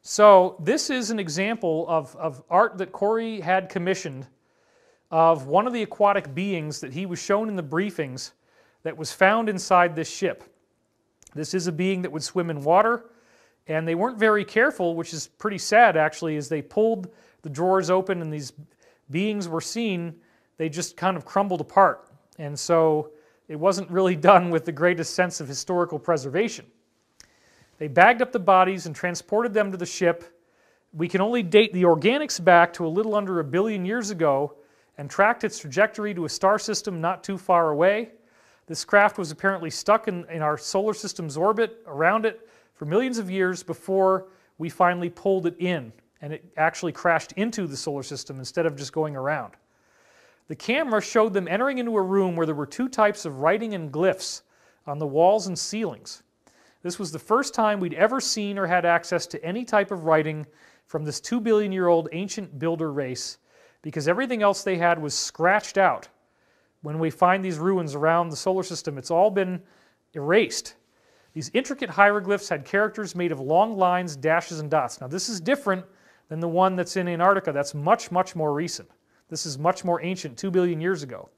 So this is an example of art that Corey had commissioned of one of the aquatic beings that he was shown in the briefings that was found inside this ship. This is a being that would swim in water, and they weren't very careful, which is pretty sad actually, as they pulled the drawers open and these beings were seen, they just kind of crumbled apart. And so it wasn't really done with the greatest sense of historical preservation. They bagged up the bodies and transported them to the ship. We can only date the organics back to a little under 1 billion years ago and tracked its trajectory to a star system not too far away. This craft was apparently stuck in our solar system's orbit around it for millions of years before we finally pulled it in, and it actually crashed into the solar system instead of just going around. The camera showed them entering into a room where there were 2 types of writing and glyphs on the walls and ceilings. This was the first time we'd ever seen or had access to any type of writing from this 2 billion-year-old ancient builder race, because everything else they had was scratched out. When we find these ruins around the solar system, it's all been erased. These intricate hieroglyphs had characters made of long lines, dashes, and dots. Now this is different than the one that's in Antarctica. That's much, much more recent. This is much more ancient, 2 billion years ago.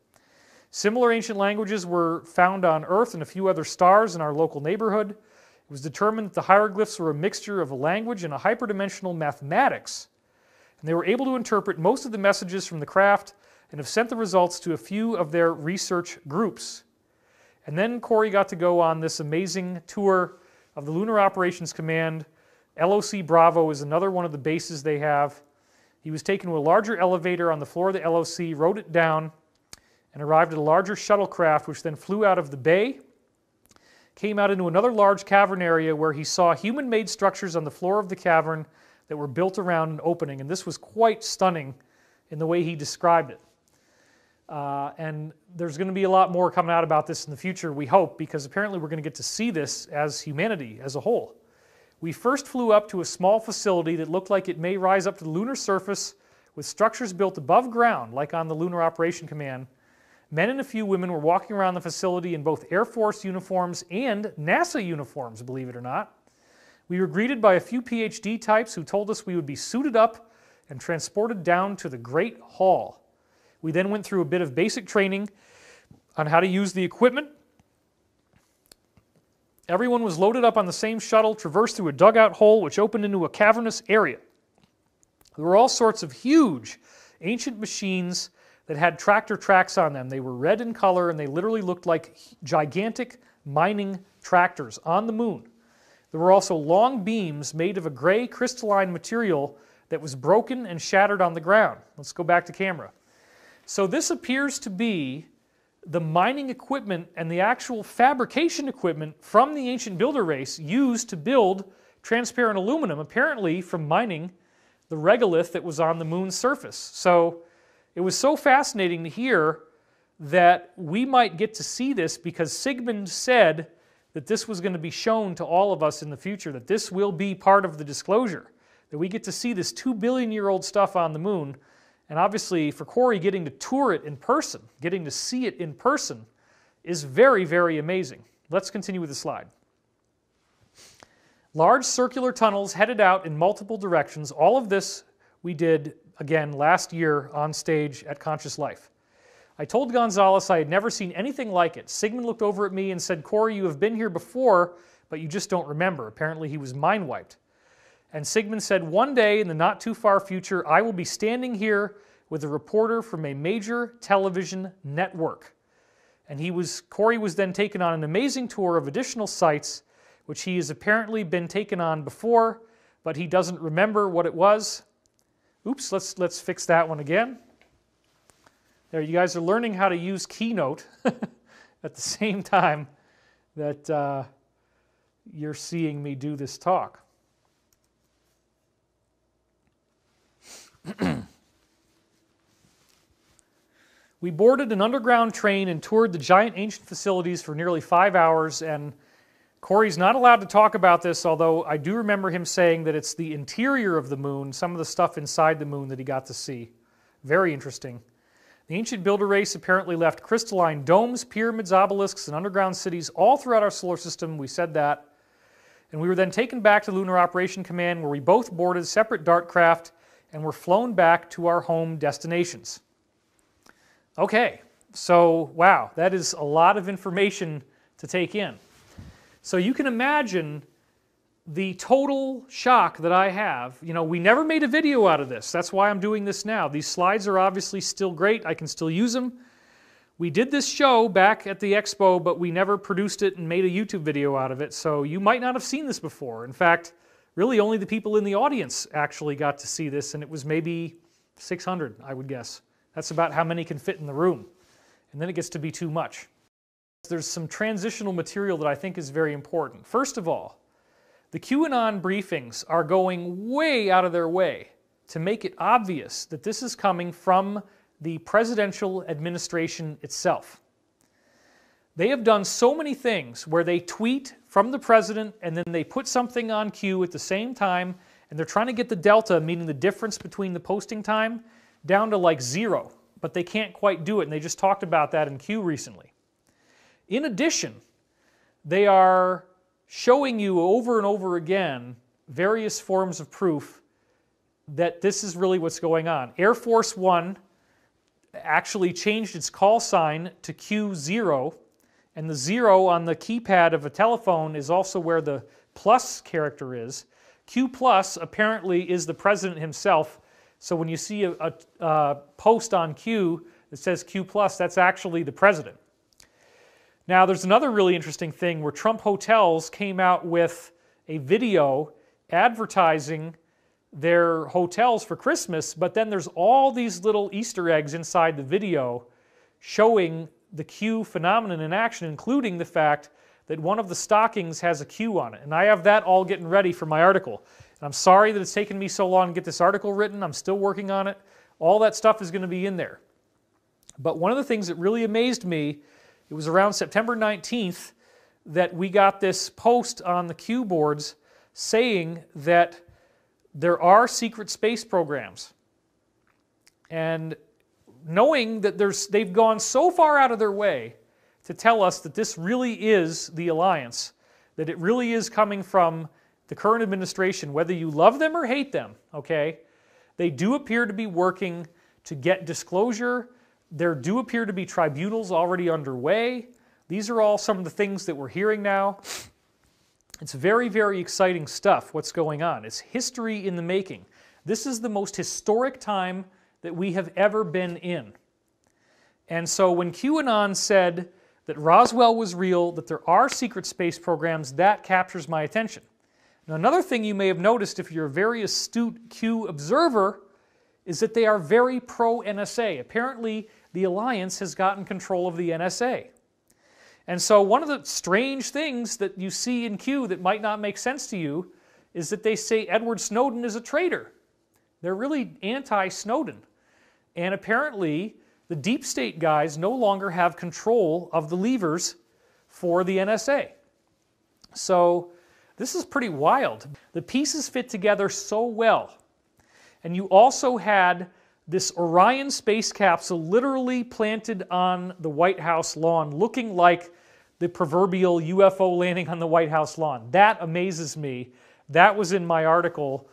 Similar ancient languages were found on Earth and a few other stars in our local neighborhood. It was determined that the hieroglyphs were a mixture of a language and a hyperdimensional mathematics, and they were able to interpret most of the messages from the craft and have sent the results to a few of their research groups. And then Corey got to go on this amazing tour of the Lunar Operations Command. LOC Bravo is another one of the bases they have. He was taken to a larger elevator on the floor of the LOC, wrote it down, and arrived at a larger shuttlecraft, which then flew out of the bay, came out into another large cavern area where he saw human-made structures on the floor of the cavern that were built around an opening. And this was quite stunning in the way he described it. And there's going to be a lot more coming out about this in the future, we hope, because apparently we're going to get to see this as humanity as a whole. We first flew up to a small facility that looked like it may rise up to the lunar surface with structures built above ground, like on the Lunar Operation Command. Men and a few women were walking around the facility in both Air Force uniforms and NASA uniforms, believe it or not. We were greeted by a few PhD types who told us we would be suited up and transported down to the Great Hall. We then went through a bit of basic training on how to use the equipment. Everyone was loaded up on the same shuttle, traversed through a dugout hole which opened into a cavernous area. There were all sorts of huge ancient machines that had tractor tracks on them. They were red in color and they literally looked like gigantic mining tractors on the moon. There were also long beams made of a gray crystalline material that was broken and shattered on the ground. Let's go back to camera. So this appears to be the mining equipment and the actual fabrication equipment from the ancient builder race used to build transparent aluminum, apparently from mining the regolith that was on the moon's surface. So it was so fascinating to hear that we might get to see this, because Sigmund said that this was going to be shown to all of us in the future, that this will be part of the disclosure, that we get to see this 2 billion-year-old stuff on the moon. And obviously for Corey, getting to tour it in person, getting to see it in person is very, very amazing. Let's continue with the slide. Large circular tunnels headed out in multiple directions. All of this we did, again, last year on stage at Conscious Life. I told Gonzalez I had never seen anything like it. Sigmund looked over at me and said, "Corey, you have been here before, but you just don't remember." Apparently he was mind-wiped. And Sigmund said, "One day in the not-too-far future, I will be standing here with a reporter from a major television network." And Corey was then taken on an amazing tour of additional sites, which he has apparently been taken on before, but he doesn't remember what it was. Oops, let's fix that one again. There, you guys are learning how to use Keynote at the same time that you're seeing me do this talk. We boarded an underground train and toured the giant ancient facilities for nearly 5 hours, and Corey's not allowed to talk about this, although I do remember him saying that it's the interior of the moon, some of the stuff inside the moon that he got to see. Very interesting. The ancient builder race apparently left crystalline domes, pyramids, obelisks, and underground cities all throughout our solar system. We said that. And we were then taken back to Lunar Operation Command, where we both boarded separate DART craft and were flown back to our home destinations. Okay, so wow, that is a lot of information to take in. So you can imagine the total shock that I have. You know, we never made a video out of this. That's why I'm doing this now. These slides are obviously still great. I can still use them. We did this show back at the expo, but we never produced it and made a YouTube video out of it, so you might not have seen this before. In fact, really only the people in the audience actually got to see this, and it was maybe 600, I would guess. That's about how many can fit in the room. And then it gets to be too much. There's some transitional material that I think is very important. First of all, the QAnon briefings are going way out of their way to make it obvious that this is coming from the presidential administration itself. They have done so many things where they tweet from the president and then they put something on Q at the same time, and they're trying to get the delta, meaning the difference between the posting time, down to like 0, but they can't quite do it, and they just talked about that in Q recently. In addition, they are showing you over and over again various forms of proof that this is really what's going on. Air Force One actually changed its call sign to Q0, and the 0 on the keypad of a telephone is also where the plus character is. Q plus apparently is the president himself. So when you see a post on Q that says Q+, that's actually the president. Now there's another really interesting thing where Trump Hotels came out with a video advertising their hotels for Christmas, but then there's all these little Easter eggs inside the video showing the Q phenomenon in action, including the fact that one of the stockings has a Q on it. And I have that all getting ready for my article. And I'm sorry that it's taken me so long to get this article written. I'm still working on it. All that stuff is going to be in there. But one of the things that really amazed me, it was around September 19th that we got this post on the Q boards saying that there are secret space programs. And knowing that they've gone so far out of their way to tell us that this really is the alliance, that it really is coming from the current administration, whether you love them or hate them, okay? They do appear to be working to get disclosure. There do appear to be tribunals already underway. These are all some of the things that we're hearing now. It's very, very exciting stuff, what's going on. It's history in the making. This is the most historic time that we have ever been in. And so when QAnon said that Roswell was real, that there are secret space programs, that captures my attention. Now, another thing you may have noticed if you're a very astute Q observer is that they are very pro-NSA. Apparently, the Alliance has gotten control of the NSA. And so one of the strange things that you see in Q that might not make sense to you is that they say Edward Snowden is a traitor. They're really anti-Snowden. And apparently, the deep state guys no longer have control of the levers for the NSA. So this is pretty wild. The pieces fit together so well. And you also had this Orion space capsule literally planted on the White House lawn, looking like the proverbial UFO landing on the White House lawn. That amazes me. That was in my article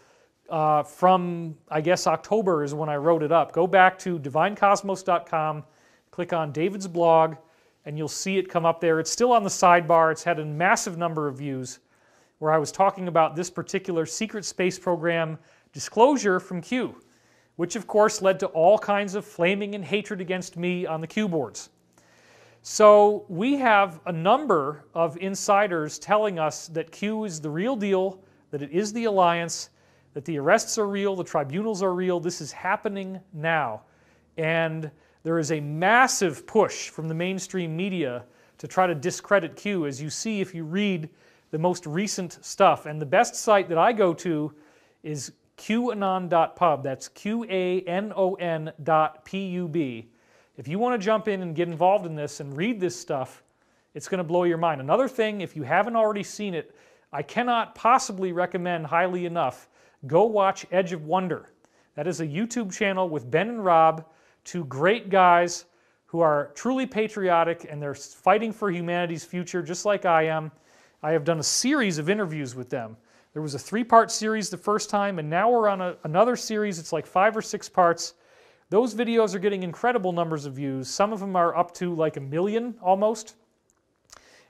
from, I guess, October is when I wrote it up. Go back to divinecosmos.com, click on David's blog, and you'll see it come up there. It's still on the sidebar. It's had a massive number of views where I was talking about this particular secret space program disclosure from Q, which of course led to all kinds of flaming and hatred against me on the Q boards. So we have a number of insiders telling us that Q is the real deal, that it is the alliance, that the arrests are real, the tribunals are real. This is happening now. And there is a massive push from the mainstream media to try to discredit Q, as you see if you read the most recent stuff. And the best site that I go to is QAnon.pub. That's QANON.pub. If you want to jump in and get involved in this and read this stuff, it's going to blow your mind. Another thing, if you haven't already seen it, I cannot possibly recommend highly enough, go watch Edge of Wonder. That is a YouTube channel with Ben and Rob, two great guys who are truly patriotic and they're fighting for humanity's future just like I am. I have done a series of interviews with them. There was a 3-part series the first time, and now we're on another series. It's like 5 or 6 parts. Those videos are getting incredible numbers of views. Some of them are up to like 1 million almost.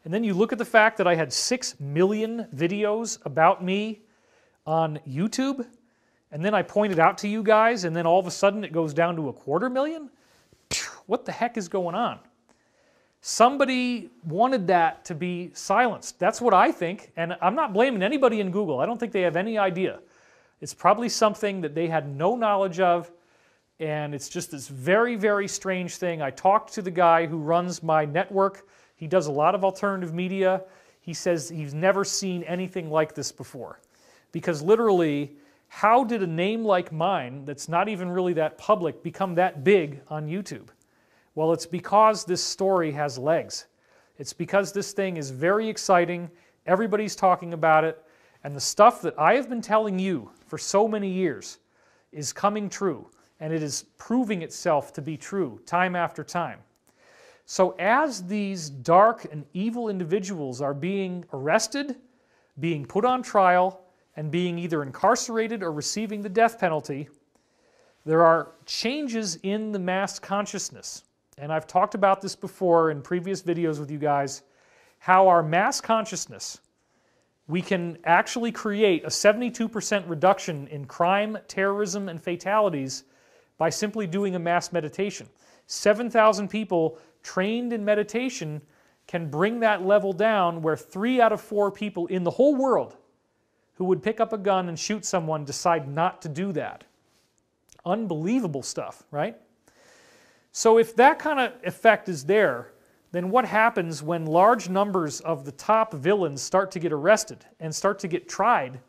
And then you look at the fact that I had 6 million videos about me on YouTube, and then I point it out to you guys, and then all of a sudden it goes down to 250,000? What the heck is going on? Somebody wanted that to be silenced. That's what I think, and I'm not blaming anybody in Google. I don't think they have any idea. It's probably something that they had no knowledge of, and it's just this very, very strange thing. I talked to the guy who runs my network. He does a lot of alternative media. He says he's never seen anything like this before. Because literally, how did a name like mine, that's not even really that public, become that big on YouTube? Well, it's because this story has legs. It's because this thing is very exciting. Everybody's talking about it. And the stuff that I have been telling you for so many years is coming true. And it is proving itself to be true time after time. So as these dark and evil individuals are being arrested, being put on trial, and being either incarcerated or receiving the death penalty, there are changes in the mass consciousness. And I've talked about this before in previous videos with you guys, how our mass consciousness, we can actually create a 72% reduction in crime, terrorism, and fatalities by simply doing a mass meditation. 7,000 people trained in meditation can bring that level down where 3 out of 4 people in the whole world who would pick up a gun and shoot someone decide not to do that. Unbelievable stuff, right? So if that kind of effect is there, then what happens when large numbers of the top villains start to get arrested and start to get tried,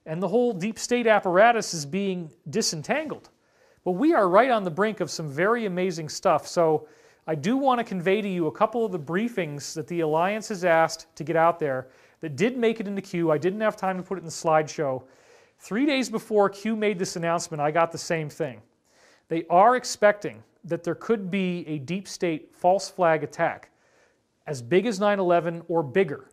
and the whole deep state apparatus is being disentangled? Well, we are right on the brink of some very amazing stuff. So I do want to convey to you a couple of the briefings that the Alliance has asked to get out there that did make it into Q. I didn't have time to put it in the slideshow. 3 days before Q made this announcement, I got the same thing. They are expecting that there could be a deep state false flag attack as big as 9/11 or bigger.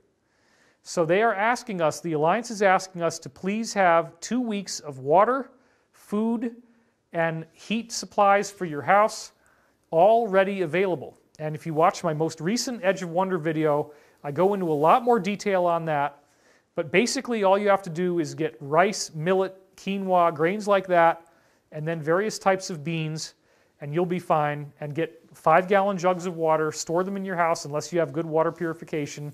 So they are asking us, the Alliance is asking us to please have 2 weeks of water, food, and heat supplies for your house already available. And if you watch my most recent Edge of Wonder video, I go into a lot more detail on that. But basically all you have to do is get rice, millet, quinoa, grains like that, and then various types of beans, and you'll be fine. And get 5-gallon jugs of water, store them in your house unless you have good water purification.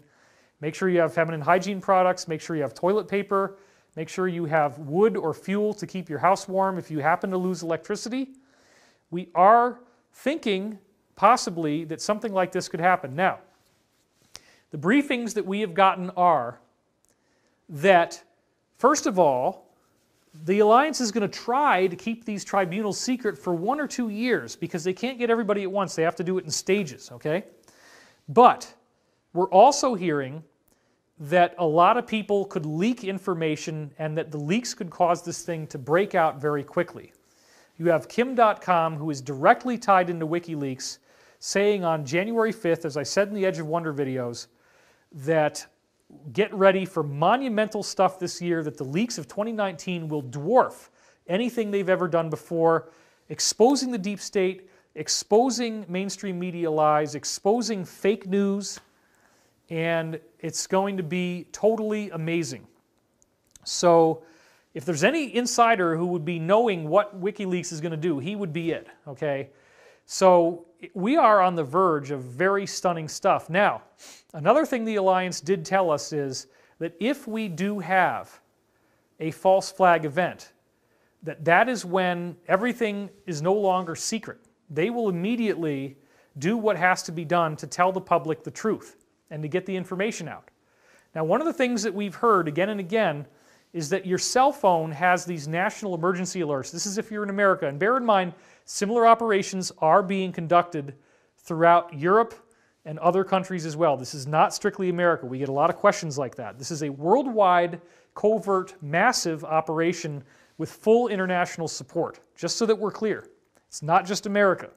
Make sure you have feminine hygiene products, make sure you have toilet paper, make sure you have wood or fuel to keep your house warm if you happen to lose electricity. We are thinking possibly that something like this could happen. Now, the briefings that we have gotten are that, first of all, the Alliance is going to try to keep these tribunals secret for 1 or 2 years because they can't get everybody at once. They have to do it in stages, okay? But we're also hearing that a lot of people could leak information and that the leaks could cause this thing to break out very quickly. You have Kim.com, who is directly tied into WikiLeaks, saying on January 5th, as I said in the Edge of Wonder videos, that get ready for monumental stuff this year, that the leaks of 2019 will dwarf anything they've ever done before, exposing the deep state, exposing mainstream media lies, exposing fake news, and it's going to be totally amazing. So if there's any insider who would be knowing what WikiLeaks is going to do, he would be it, okay? So we are on the verge of very stunning stuff. Now, another thing the Alliance did tell us is that if we do have a false flag event, that is when everything is no longer secret. They will immediately do what has to be done to tell the public the truth and to get the information out. Now, one of the things that we've heard again and again is that your cell phone has these national emergency alerts. This is if you're in America. And bear in mind, similar operations are being conducted throughout Europe and other countries as well. This is not strictly America. We get a lot of questions like that. This is a worldwide, covert, massive operation with full international support, just so that we're clear. It's not just America.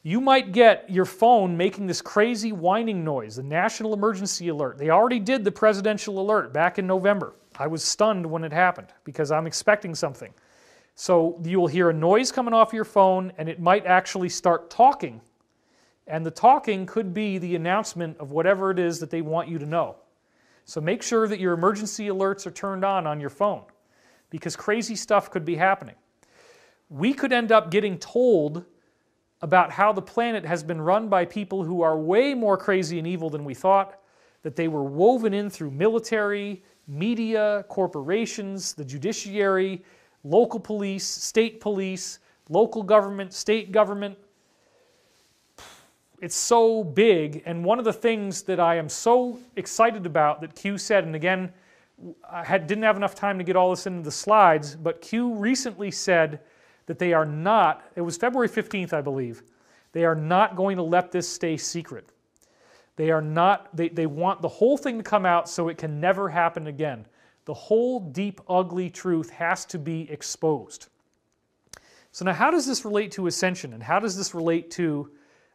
You might get your phone making this crazy whining noise, the national emergency alert. They already did the presidential alert back in November. I was stunned when it happened because I'm expecting something. So you'll hear a noise coming off your phone and it might actually start talking. And the talking could be the announcement of whatever it is that they want you to know. So make sure that your emergency alerts are turned on your phone because crazy stuff could be happening. We could end up getting told about how the planet has been run by people who are way more crazy and evil than we thought, that they were woven in through military, media, corporations, the judiciary, local police, local government, state government. It's so big, and one of the things that I am so excited about that Q said, and again, I didn't have enough time to get all this into the slides, but Q recently said that they are not, it was February 15th, I believe, they are not going to let this stay secret. They are not, they want the whole thing to come out so it can never happen again. The whole deep, ugly truth has to be exposed. So now how does this relate to ascension, and how does this relate to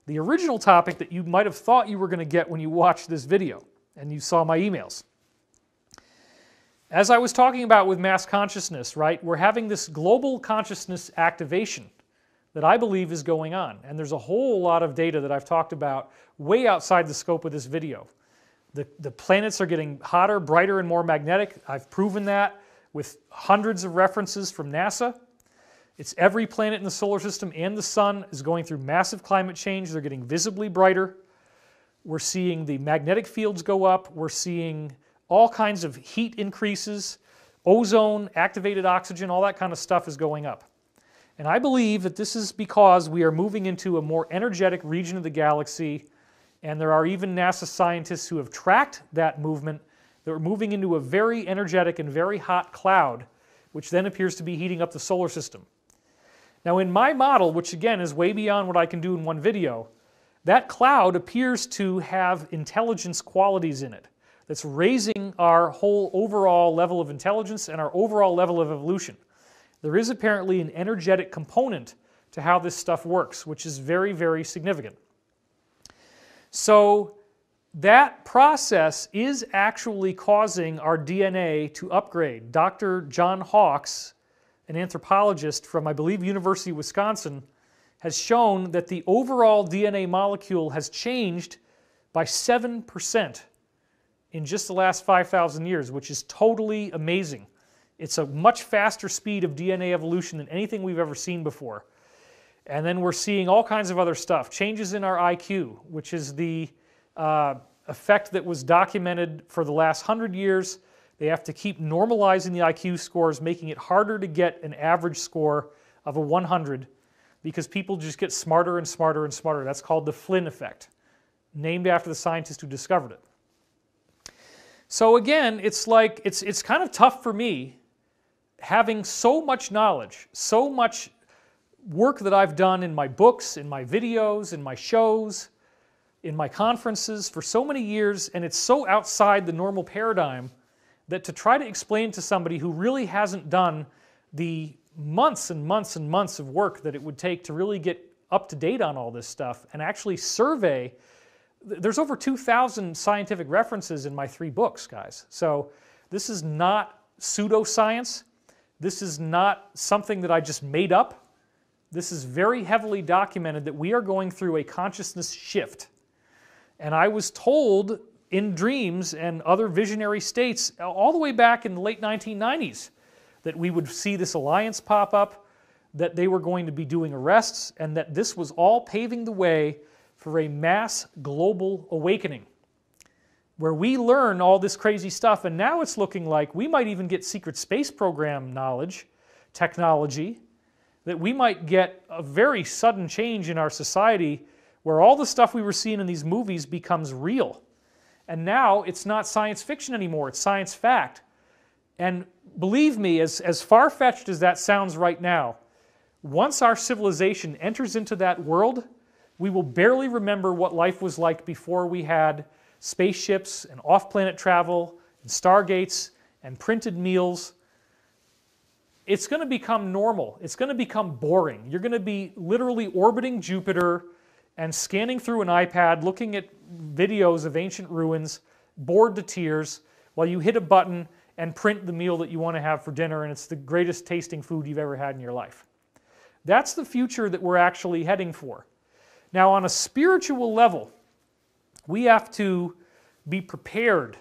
the original topic that you might have thought you were going to get when you watched this video and you saw my emails? As I was talking about with mass consciousness, right, we're having this global consciousness activation that I believe is going on. And there's a whole lot of data that I've talked about way outside the scope of this video. The planets are getting hotter, brighter, and more magnetic. I've proven that with hundreds of references from NASA. It's every planet in the solar system and the sun is going through massive climate change. They're getting visibly brighter. We're seeing the magnetic fields go up. We're seeing all kinds of heat increases, ozone, activated oxygen, all that kind of stuff is going up. And I believe that this is because we are moving into a more energetic region of the galaxy, and there are even NASA scientists who have tracked that movement, that we're moving into a very energetic and very hot cloud, which then appears to be heating up the solar system. Now in my model, which again is way beyond what I can do in one video, that cloud appears to have intelligence qualities in it that's raising our whole overall level of intelligence and our overall level of evolution. There is apparently an energetic component to how this stuff works, which is very, very significant. So that process is actually causing our DNA to upgrade. Dr. John Hawkes, an anthropologist from, I believe, University of Wisconsin, has shown that the overall DNA molecule has changed by 7% in just the last 5,000 years, which is totally amazing. It's a much faster speed of DNA evolution than anything we've ever seen before. And then we're seeing all kinds of other stuff. Changes in our IQ, which is the effect that was documented for the last 100 years. They have to keep normalizing the IQ scores, making it harder to get an average score of a 100 because people just get smarter and smarter and smarter. That's called the Flynn effect, named after the scientist who discovered it. So again, it's like, it's kind of tough for me having so much knowledge, so much work that I've done in my books, in my videos, in my shows, in my conferences for so many years, and it's so outside the normal paradigm that to try to explain to somebody who really hasn't done the months and months and months of work that it would take to really get up to date on all this stuff and actually survey. There's over 2,000 scientific references in my 3 books, guys. So this is not pseudoscience. This is not something that I just made up. This is very heavily documented that we are going through a consciousness shift. And I was told in dreams and other visionary states all the way back in the late 1990s that we would see this alliance pop up, that they were going to be doing arrests, and that this was all paving the way for a mass global awakening where we learn all this crazy stuff. And now it's looking like we might even get secret space program knowledge, technology, that we might get a very sudden change in our society where all the stuff we were seeing in these movies becomes real. And now it's not science fiction anymore, it's science fact. And believe me, as far-fetched as that sounds right now, once our civilization enters into that world, we will barely remember what life was like before we had spaceships and off-planet travel and stargates and printed meals. It's going to become normal. It's going to become boring. You're going to be literally orbiting Jupiter and scanning through an iPad, looking at videos of ancient ruins, bored to tears, while you hit a button and print the meal that you want to have for dinner, and it's the greatest tasting food you've ever had in your life. That's the future that we're actually heading for. Now, on a spiritual level, we have to be prepared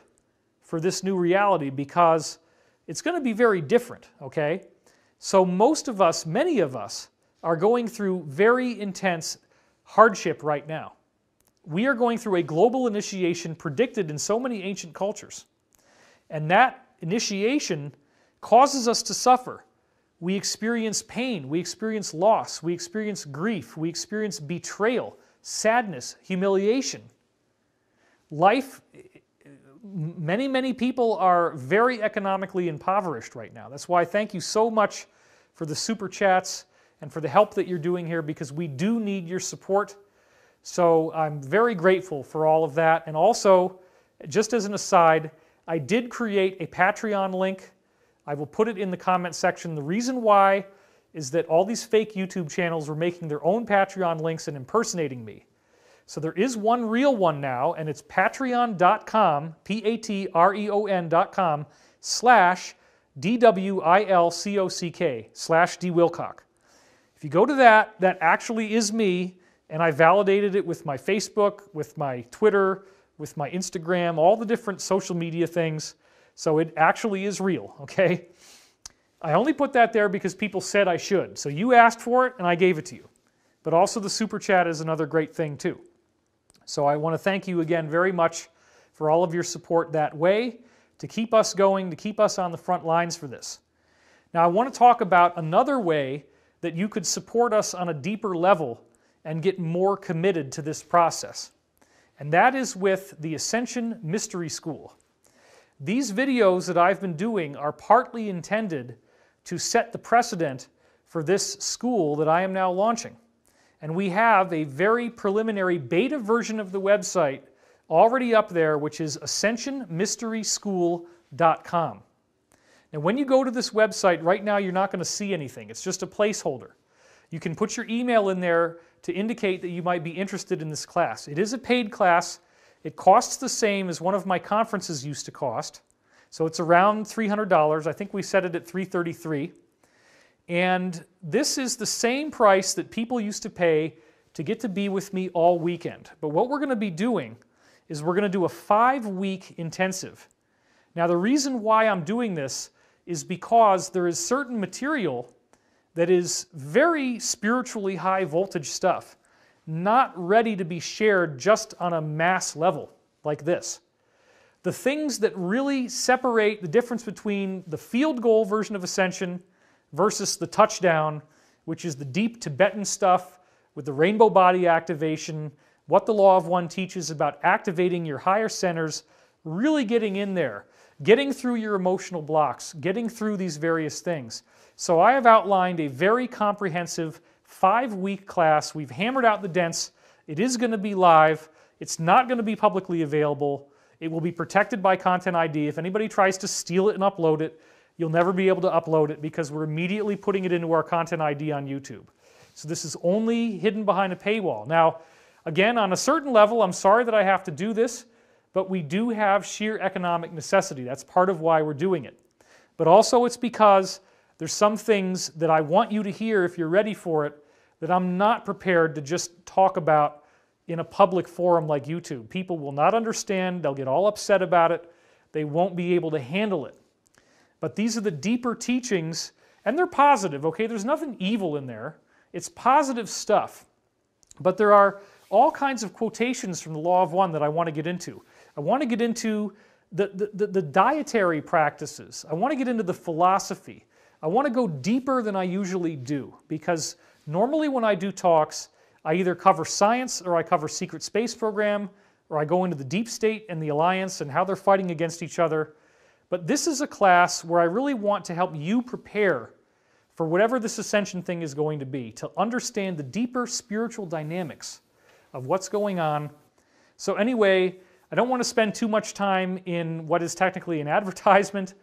for this new reality because it's going to be very different, okay? So most of us, many of us, are going through very intense hardship right now. We are going through a global initiation predicted in so many ancient cultures. And that initiation causes us to suffer. We experience pain, we experience loss, we experience grief, we experience betrayal, sadness, humiliation. Life, many people are very economically impoverished right now. That's why thank you so much for the super chats and for the help that you're doing here, because we do need your support. So I'm very grateful for all of that. And also, just as an aside, I did create a Patreon link. I will put it in the comment section. The reason why is that all these fake YouTube channels were making their own Patreon links and impersonating me. So there is one real one now, and it's patreon.com, patreon.com/DWILCOCK/DWilcock. If you go to that, that actually is me, and I validated it with my Facebook, with my Twitter, with my Instagram, all the different social media things. So it actually is real, okay? I only put that there because people said I should. So you asked for it, and I gave it to you. But also the super chat is another great thing too. So I want to thank you again very much for all of your support that way, to keep us going, to keep us on the front lines for this. Now I want to talk about another way that you could support us on a deeper level and get more committed to this process. And that is with the Ascension Mystery School. These videos that I've been doing are partly intended to set the precedent for this school that I am now launching. And we have a very preliminary beta version of the website already up there, which is ascensionmysteryschool.com. Now when you go to this website, right now you're not going to see anything. It's just a placeholder. You can put your email in there to indicate that you might be interested in this class. It is a paid class. It costs the same as one of my conferences used to cost. So it's around $300. I think we set it at $333. And this is the same price that people used to pay to get to be with me all weekend. But what we're going to be doing is we're going to do a 5-week intensive. Now the reason why I'm doing this is because there is certain material that is very spiritually high voltage stuff, not ready to be shared just on a mass level like this. The things that really separate the difference between the field goal version of Ascension versus the touchdown, which is the deep Tibetan stuff with the rainbow body activation, what the Law of One teaches about activating your higher centers, really getting in there, getting through your emotional blocks, getting through these various things. So I have outlined a very comprehensive 5-week class. We've hammered out the dents. It is going to be live. It's not going to be publicly available. It will be protected by Content ID. If anybody tries to steal it and upload it, you'll never be able to upload it because we're immediately putting it into our Content ID on YouTube. So this is only hidden behind a paywall. Now, again, on a certain level, I'm sorry that I have to do this, but we do have sheer economic necessity. That's part of why we're doing it. But also it's because there's some things that I want you to hear if you're ready for it that I'm not prepared to just talk about in a public forum like YouTube. People will not understand. They'll get all upset about it. They won't be able to handle it. But these are the deeper teachings, and they're positive, okay? There's nothing evil in there. It's positive stuff. But there are all kinds of quotations from the Law of One that I want to get into. I want to get into the dietary practices. I want to get into the philosophy. I want to go deeper than I usually do, because normally when I do talks, I either cover science or I cover secret space program, or I go into the deep state and the alliance and how they're fighting against each other. But this is a class where I really want to help you prepare for whatever this ascension thing is going to be, to understand the deeper spiritual dynamics of what's going on. So anyway, I don't want to spend too much time in what is technically an advertisement,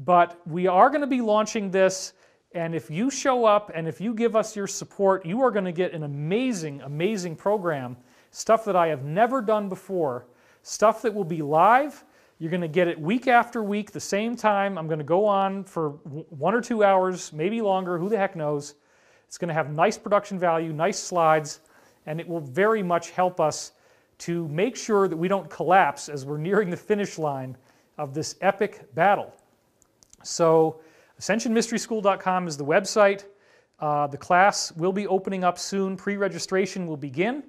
but we are going to be launching this, and if you show up and if you give us your support, you are going to get an amazing, amazing program, stuff that I have never done before, stuff that will be live. You're going to get it week after week, the same time. I'm going to go on for 1 or 2 hours, maybe longer, who the heck knows. It's going to have nice production value, nice slides, and it will very much help us to make sure that we don't collapse as we're nearing the finish line of this epic battle. So ascensionmysteryschool.com is the website. The class will be opening up soon. Pre-registration will begin.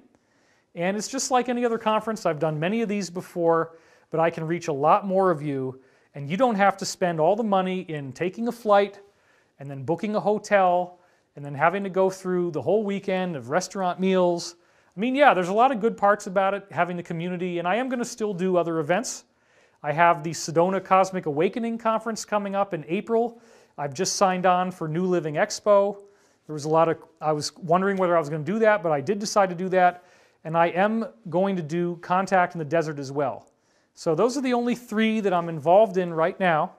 And it's just like any other conference. I've done many of these before, but I can reach a lot more of you, and you don't have to spend all the money in taking a flight and then booking a hotel and then having to go through the whole weekend of restaurant meals. I mean, yeah, there's a lot of good parts about it, having the community, and I am going to still do other events. I have the Sedona Cosmic Awakening Conference coming up in April. I've just signed on for New Living Expo. There was I was wondering whether I was going to do that, but I did decide to do that, and I am going to do Contact in the Desert as well. So those are the only 3 that I'm involved in right now,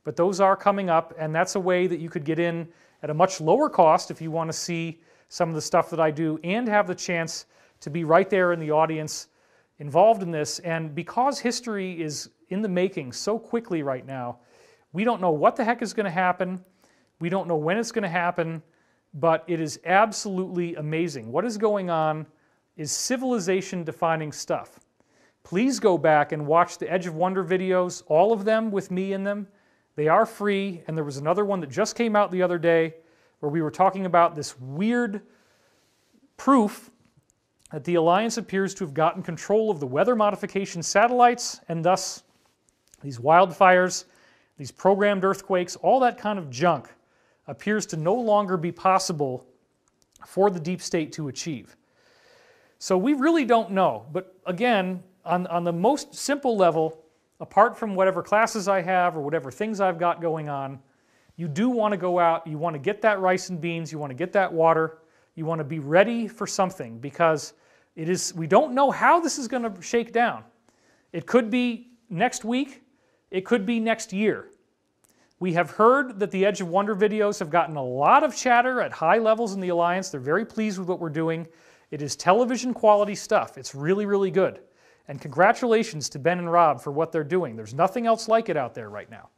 but those are coming up, and that's a way that you could get in at a much lower cost if you want to see some of the stuff that I do and have the chance to be right there in the audience involved in this. And because history is in the making so quickly right now, we don't know what the heck is going to happen. We don't know when it's going to happen, but it is absolutely amazing. What is going on is civilization-defining stuff. Please go back and watch the Edge of Wonder videos, all of them with me in them. They are free, and there was another one that just came out the other day where we were talking about this weird proof that the Alliance appears to have gotten control of the weather modification satellites, and thus these wildfires, these programmed earthquakes, all that kind of junk appears to no longer be possible for the deep state to achieve. So we really don't know, but again, on the most simple level, apart from whatever classes I have or whatever things I've got going on, you do want to go out, you want to get that rice and beans, you want to get that water, you want to be ready for something, because we don't know how this is going to shake down. It could be next week, it could be next year. We have heard that the Edge of Wonder videos have gotten a lot of chatter at high levels in the Alliance. They're very pleased with what we're doing. It is television quality stuff. It's really, really good. And congratulations to Ben and Rob for what they're doing. There's nothing else like it out there right now.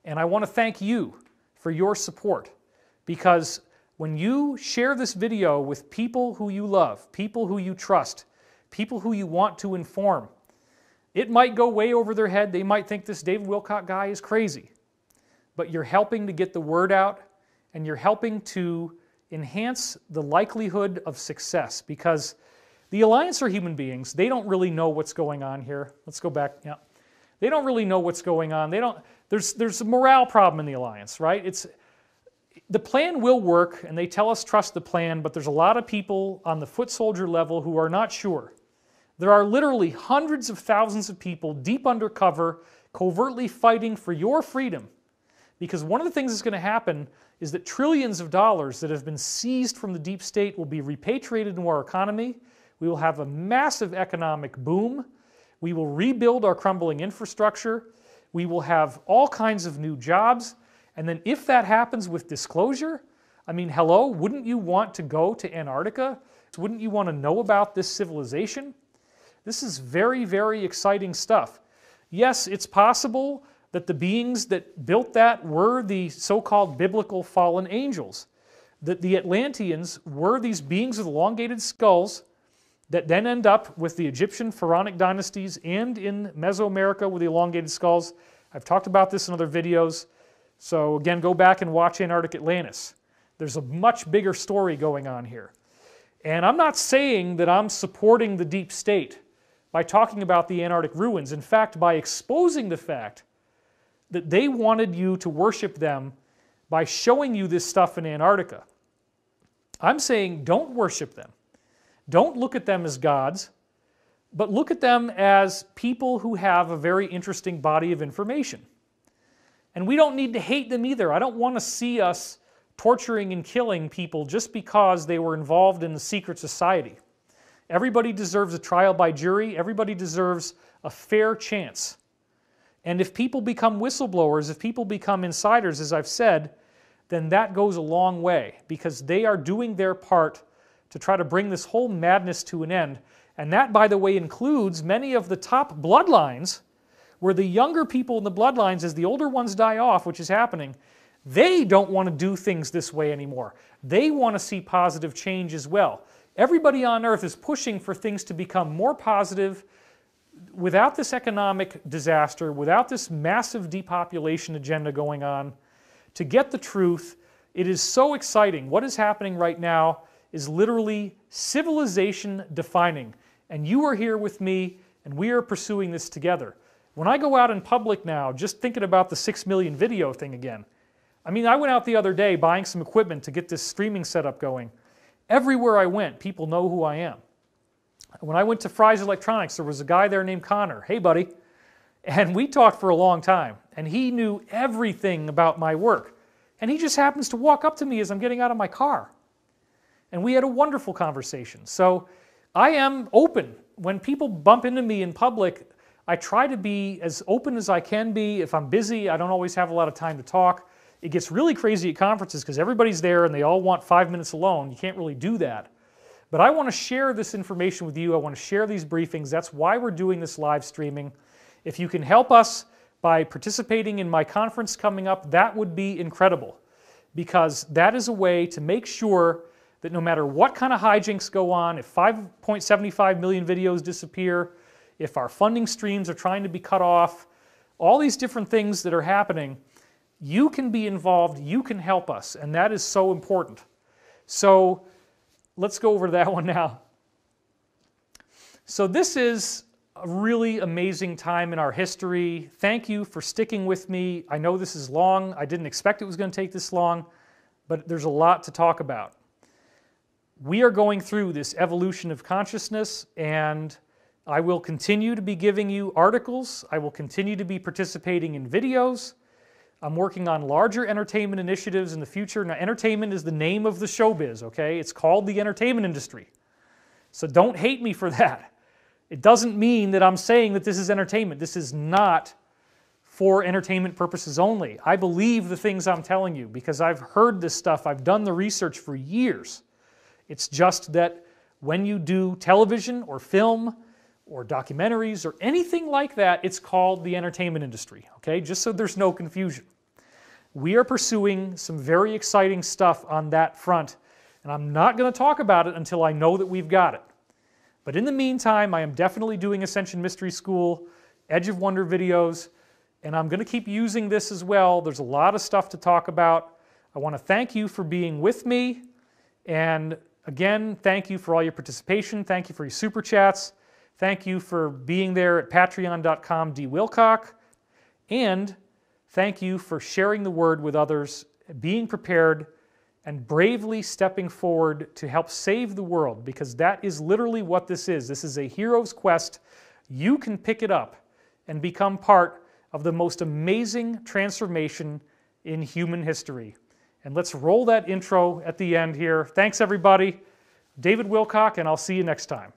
And I want to thank you for your support, because when you share this video with people who you love, people who you trust, people who you want to inform, it might go way over their head. They might think this David Wilcock guy is crazy. But you're helping to get the word out, and you're helping to enhance the likelihood of success, because the Alliance are human beings. They don't really know what's going on here. Let's go back. Yeah. They don't really know what's going on. There's a morale problem in the Alliance, right? The plan will work, and they tell us trust the plan, but there's a lot of people on the foot soldier level who are not sure. There are literally hundreds of thousands of people deep undercover, covertly fighting for your freedom, because one of the things that's going to happen is that trillions of dollars that have been seized from the deep state will be repatriated into our economy. We will have a massive economic boom. We will rebuild our crumbling infrastructure. We will have all kinds of new jobs. And then if that happens with disclosure, I mean, hello, wouldn't you want to go to Antarctica? Wouldn't you want to know about this civilization? This is very, very exciting stuff. Yes, it's possible that the beings that built that were the so-called biblical fallen angels. That the Atlanteans were these beings with elongated skulls that then end up with the Egyptian pharaonic dynasties and in Mesoamerica with the elongated skulls. I've talked about this in other videos. So again, go back and watch Antarctic Atlantis. There's a much bigger story going on here. And I'm not saying that I'm supporting the deep state by talking about the Antarctic ruins. In fact, by exposing the fact that they wanted you to worship them by showing you this stuff in Antarctica. I'm saying don't worship them. Don't look at them as gods, but look at them as people who have a very interesting body of information. And we don't need to hate them either. I don't want to see us torturing and killing people just because they were involved in the secret society. Everybody deserves a trial by jury. Everybody deserves a fair chance. And if people become whistleblowers, if people become insiders, as I've said, then that goes a long way, because they are doing their part to try to bring this whole madness to an end. And that, by the way, includes many of the top bloodlines, where the younger people in the bloodlines, as the older ones die off, which is happening, they don't want to do things this way anymore. They want to see positive change as well. Everybody on earth is pushing for things to become more positive without this economic disaster, without this massive depopulation agenda going on. To get the truth, it is so exciting. What is happening right now is literally civilization defining. And you are here with me, and we are pursuing this together. When I go out in public now, just thinking about the 6 million video thing again, I mean, I went out the other day buying some equipment to get this streaming setup going. Everywhere I went, people know who I am. When I went to Fry's Electronics, there was a guy there named Connor. Hey, buddy. And we talked for a long time, and he knew everything about my work. And he just happens to walk up to me as I'm getting out of my car. And we had a wonderful conversation. So I am open. When people bump into me in public, I try to be as open as I can be. If I'm busy, I don't always have a lot of time to talk. It gets really crazy at conferences because everybody's there and they all want 5 minutes alone. You can't really do that. But I want to share this information with you. I want to share these briefings. That's why we're doing this live streaming. If you can help us by participating in my conference coming up, that would be incredible, because that is a way to make sure that no matter what kind of hijinks go on, if 5.75 million videos disappear, if our funding streams are trying to be cut off, all these different things that are happening, you can be involved, you can help us, and that is so important. So let's go over that one now. So this is a really amazing time in our history. Thank you for sticking with me. I know this is long. I didn't expect it was going to take this long, but there's a lot to talk about. We are going through this evolution of consciousness, and I will continue to be giving you articles. I will continue to be participating in videos. I'm working on larger entertainment initiatives in the future. Now, entertainment is the name of the showbiz, okay? It's called the entertainment industry. So don't hate me for that. It doesn't mean that I'm saying that this is entertainment. This is not for entertainment purposes only. I believe the things I'm telling you because I've heard this stuff. I've done the research for years. It's just that when you do television or film or documentaries or anything like that, it's called the entertainment industry, okay? Just so there's no confusion. We are pursuing some very exciting stuff on that front, and I'm not going to talk about it until I know that we've got it. But in the meantime, I am definitely doing Ascension Mystery School, Edge of Wonder videos, and I'm going to keep using this as well. There's a lot of stuff to talk about. I want to thank you for being with me, and again, thank you for all your participation. Thank you for your super chats. Thank you for being there at patreon.com/dwilcock, and thank you for sharing the word with others, being prepared, and bravely stepping forward to help save the world, because that is literally what this is. This is a hero's quest. You can pick it up and become part of the most amazing transformation in human history. And let's roll that intro at the end here. Thanks, everybody. David Wilcock, and I'll see you next time.